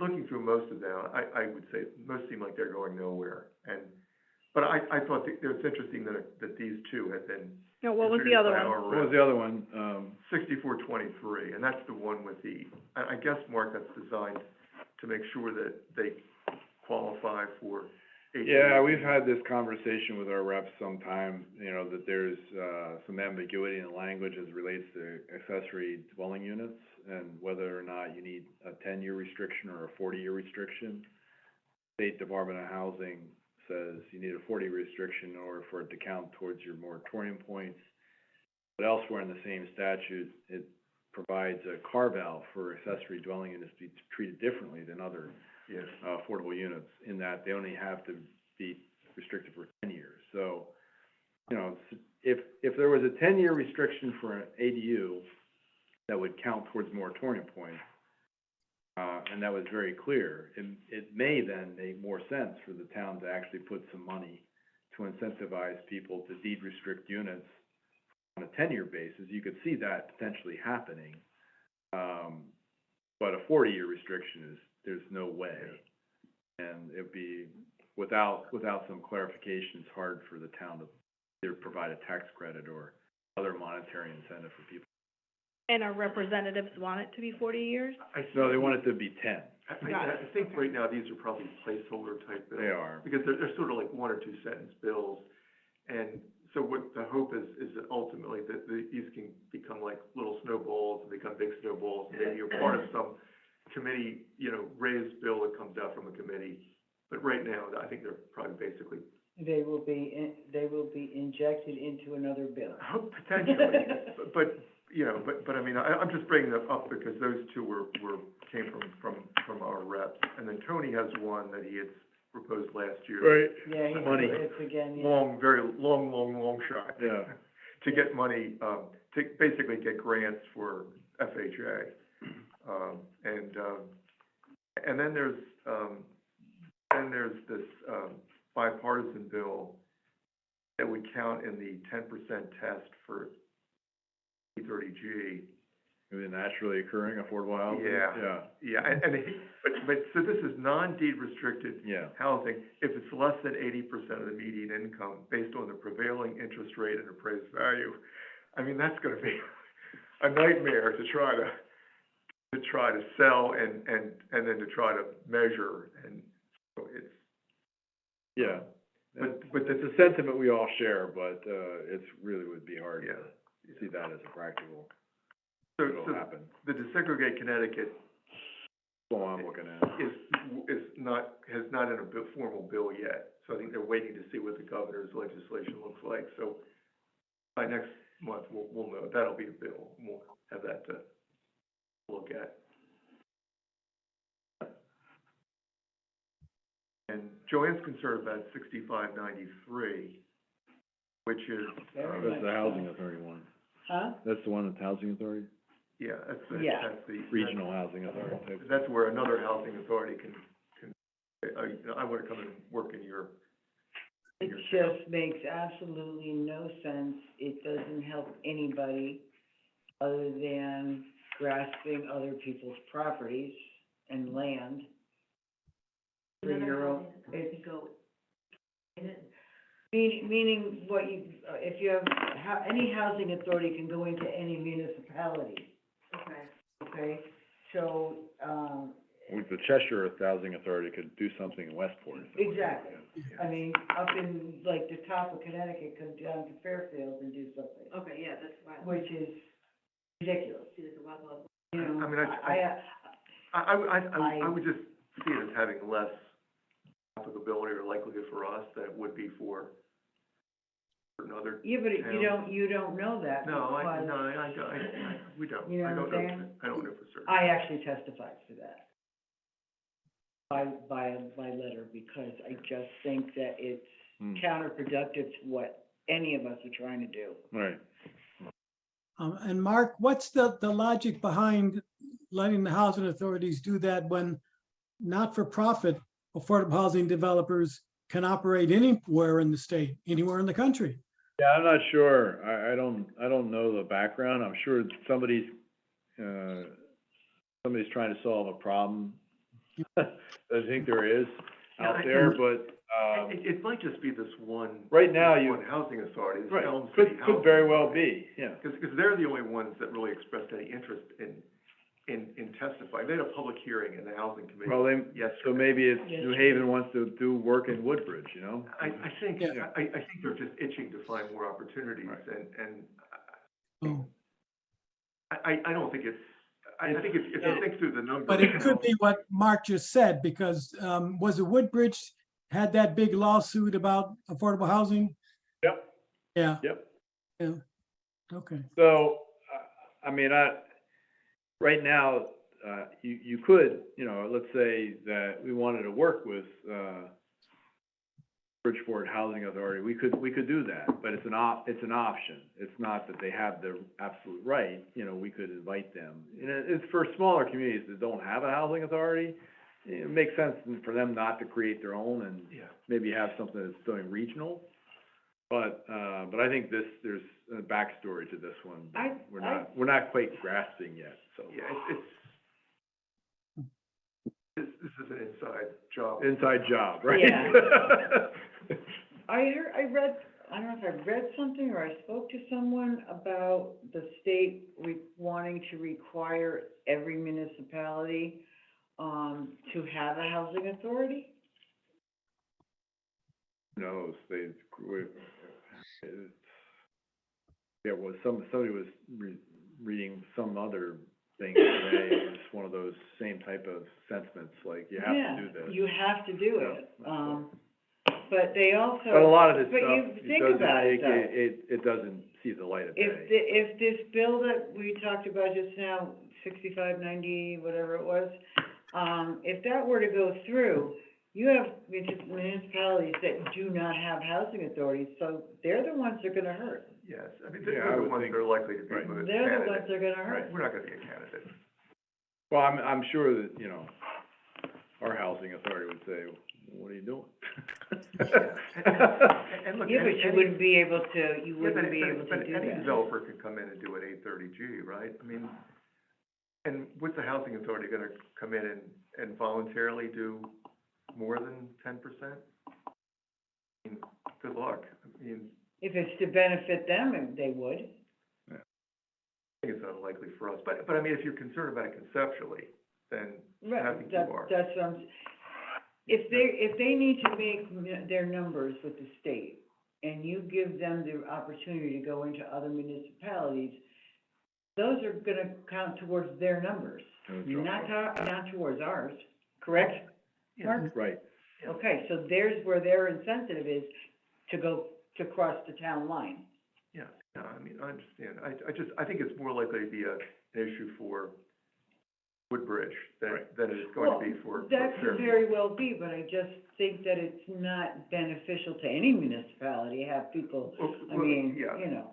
looking through most of them, I would say most seem like they're going nowhere. But I thought that it was interesting that these two had been
No, what was the other
introduced by
one?
our
What was
rep.
the other one?
6423, and that's the one with the, I guess, Mark, that's designed to make sure that they qualify for HOA.
Yeah, we've had this conversation with our reps sometime, you know, that there's, some ambiguity in the language as it relates to accessory dwelling units, and whether or not you need a 10-year restriction or a 40-year restriction. State Department of Housing says you need a 40 restriction in order for it to count towards your moratorium points. But elsewhere in the same statute, it provides a carve-out for accessory dwelling units to be treated differently than other
Yes.
affordable units, in that they only have to be restricted for 10 years. So, you know, if there was a 10-year restriction for an ADU, that would count towards moratorium points, and that was very clear, it may then make more sense for the town to actually put some money to incentivize people to deed restrict units on a 10-year basis. You could see that potentially happening. But a 40-year restriction there's no way. And it'd be, without some clarification, it's hard for the town to either provide a tax credit or other monetary incentive for people.
And our representatives want it to be 40 years?
No, they want it to be 10.
I think right now, these are probably placeholder type bills.
They are.
Because they're sort of like 1 or 2 sentence bills. And so what the hope is that ultimately that these can become like little snowballs and become big snowballs. And maybe you're part of some committee, you know, raised bill that comes out from a committee. But right now, I think they're probably basically,
they will be injected into another bill.
potentially. But, you know, but I mean, I'm just bringing them up because those two came from our reps. And then Tony has one that he had proposed last year.
Right.
Yeah,
Money.
it's again, yeah.
Very long shot.
Yeah.
To get money, to basically get grants for FHA. And then there's this, bipartisan bill that would count in the 10% test for 30G.
Maybe naturally occurring affordable housing?
Yeah. Yeah, but so this is non-deed restricted
Yeah.
housing if it's less than 80% of the median income based on the prevailing interest rate and appraised value. I mean, that's gonna be a nightmare to try to sell and then to try to measure, and so it's.
Yeah.
But
It's a sentiment we all share, but, it's really would be hard
Yeah.
to see that as a practical,
So
it'll happen.
the Desegregate Connecticut
That's all I'm looking at.
has not in a formal bill yet. So I think they're waiting to see what the governor's legislation looks like. So by next month, we'll know. That'll be a bill. We'll have that to look at. And Joanne's concerned about 6593, which is,
Very
That's the housing authority one.
Huh?
That's the one that's housing authority?
yeah, that's
Yeah.
the.
Regional housing authority type.
That's where another housing authority can, I wanna come and work in your.
It just makes absolutely no sense. It doesn't help anybody other than grasping other people's properties and land for your own, it's, meaning what you, if you have, any housing authority can go into any municipality,
Okay.
okay?
So,
With the Cheshire Housing Authority could do something in Westport. if they wanted to.
exactly. I mean, up in, like, the top of Connecticut, come down to Fairfield and do something,
Okay, yeah, that's fine.
which is ridiculous,
See, there's a lot of,
you know?
I mean, I
I-
would just see it as having less applicability or likelihood for us than it would be for certain other.
Yeah, but
towns.
you don't know that
No,
because
we don't.
You know
I
what
don't
I'm
know,
saying?
I don't know for certain.
I actually testified for that by letter, because I just think that it's
Hmm.
counterproductive to what any of us are trying to do.
Right.
And Mark, what's the logic behind letting the housing authorities do that when not-for-profit affordable housing developers can operate anywhere in the state, anywhere in the country?
Yeah, I'm not sure. I don't know the background. I'm sure somebody's trying to solve a problem. I think there is out
Yeah,
there, but,
It might just be this one.
right now
this
you,
one housing authority, this
right,
Elm City
could
Housing
very well
Authority.
be, yeah.
Because they're the only ones that really expressed any interest in testifying. They had a public hearing in the housing committee.
Well,
Yes.
so maybe it's
Yes.
New Haven wants to do work in Woodbridge, you know?
I think,
Yeah.
I think they're just itching to find more opportunities,
Right.
and
Oh,
I don't think it's, I think if you think through the numbers.
but it could be what Mark just said, because, was it Woodbridge had that big lawsuit about affordable housing?
Yep.
Yeah.
Yep.
Yeah, okay.
So, I mean, right now, you could, you know, let's say that we wanted to work with, Bridgeport Housing Authority, we could do that, but it's an option. It's not that they have the absolute right, you know, we could invite them. And it's for smaller communities that don't have a housing authority, it makes sense for them not to create their own and
Yeah.
maybe have something that's doing regional. But I think there's a backstory to this one. that we're not quite grasping yet, so.
Yeah, this is an inside job.
Inside job, right?
Yeah. I read, I don't know if I read something or I spoke to someone about the state wanting to require every municipality, to have a housing authority.
Who knows, yeah, well, somebody was reading some other thing today, it's one of those same type of sentiments, like, you have to do
Yeah,
this.
you have to do it.
Yeah.
But they also.
But a lot of this
But
stuff,
you
it
think
doesn't
about it,
make,
though.
it doesn't see the light of
If
day.
if this bill that we talked about just now, 6590, whatever it was, if that were to go through, you have municipalities that do not have housing authorities, so they're the ones that are gonna hurt.
Yes, I mean,
Yeah, I
they're the
would
ones
think-
that are likely to be
right.
the
They're the ones
candidates.
that are gonna hurt.
We're not gonna be a candidate.
Well, I'm sure that, you know, our housing authority would say, what are you doing?
And look,
Yeah, but you wouldn't be able to, you
Yeah,
wouldn't be able to
but
do
any
that.
developer could come in and do an 830G, right? I mean, and what's the housing authority gonna come in and voluntarily do more than 10%? I mean, good luck. I mean,
If it's to benefit them, they would.
I think it's unlikely for us, but I mean, if you're concerned about it conceptually, then I think you are.
That's what I'm, if they need to make their numbers with the state, and you give them the opportunity to go into other municipalities, those are gonna count towards their numbers, not towards ours, correct? Mark?
Right.
Okay, so there's where their incentive is to cross the town line.
Yeah, no, I mean, I understand. I think it's more likely to be an issue for Woodbridge than it is going to be for
That could
Fairfield.
very well be, but I just think that it's not beneficial to any municipality to have people, I mean,
Yeah.
you know.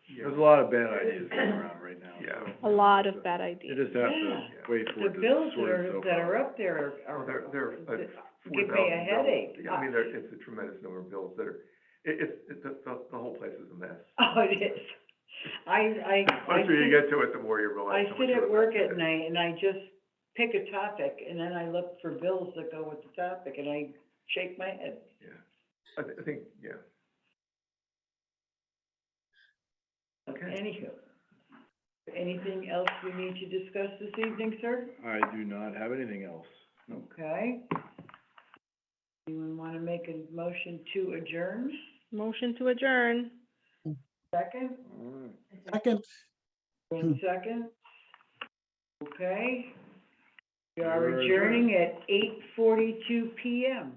Yeah.
There's a lot of bad ideas going around right now,
Yeah.
so.
A lot of bad
You
ideas.
just have
Yeah.
to wait for
The
it to
bills
sort itself
that are
out.
up there
Oh,
are,
they're
give
4,000
me a
bills.
headache.
Yeah, I mean, it's a tremendous number of bills that are, the whole place is a mess.
Oh, it is. I
The closer you get to it, the more you realize
I
how much
sit
of
at
a
work
mess it
at
is.
night and I just pick a topic and then I look for bills that go with the topic and I shake my head.
Yeah, I think, yeah. Okay.
Anywho, Anything else we need to discuss this evening, sir?
I do not have anything else. No.
Okay. Anyone want to make a motion to adjourn?
Motion to adjourn.
Second?
All right.
Second,
1 second. Okay. We are
We're
adjourning at 8:42 PM.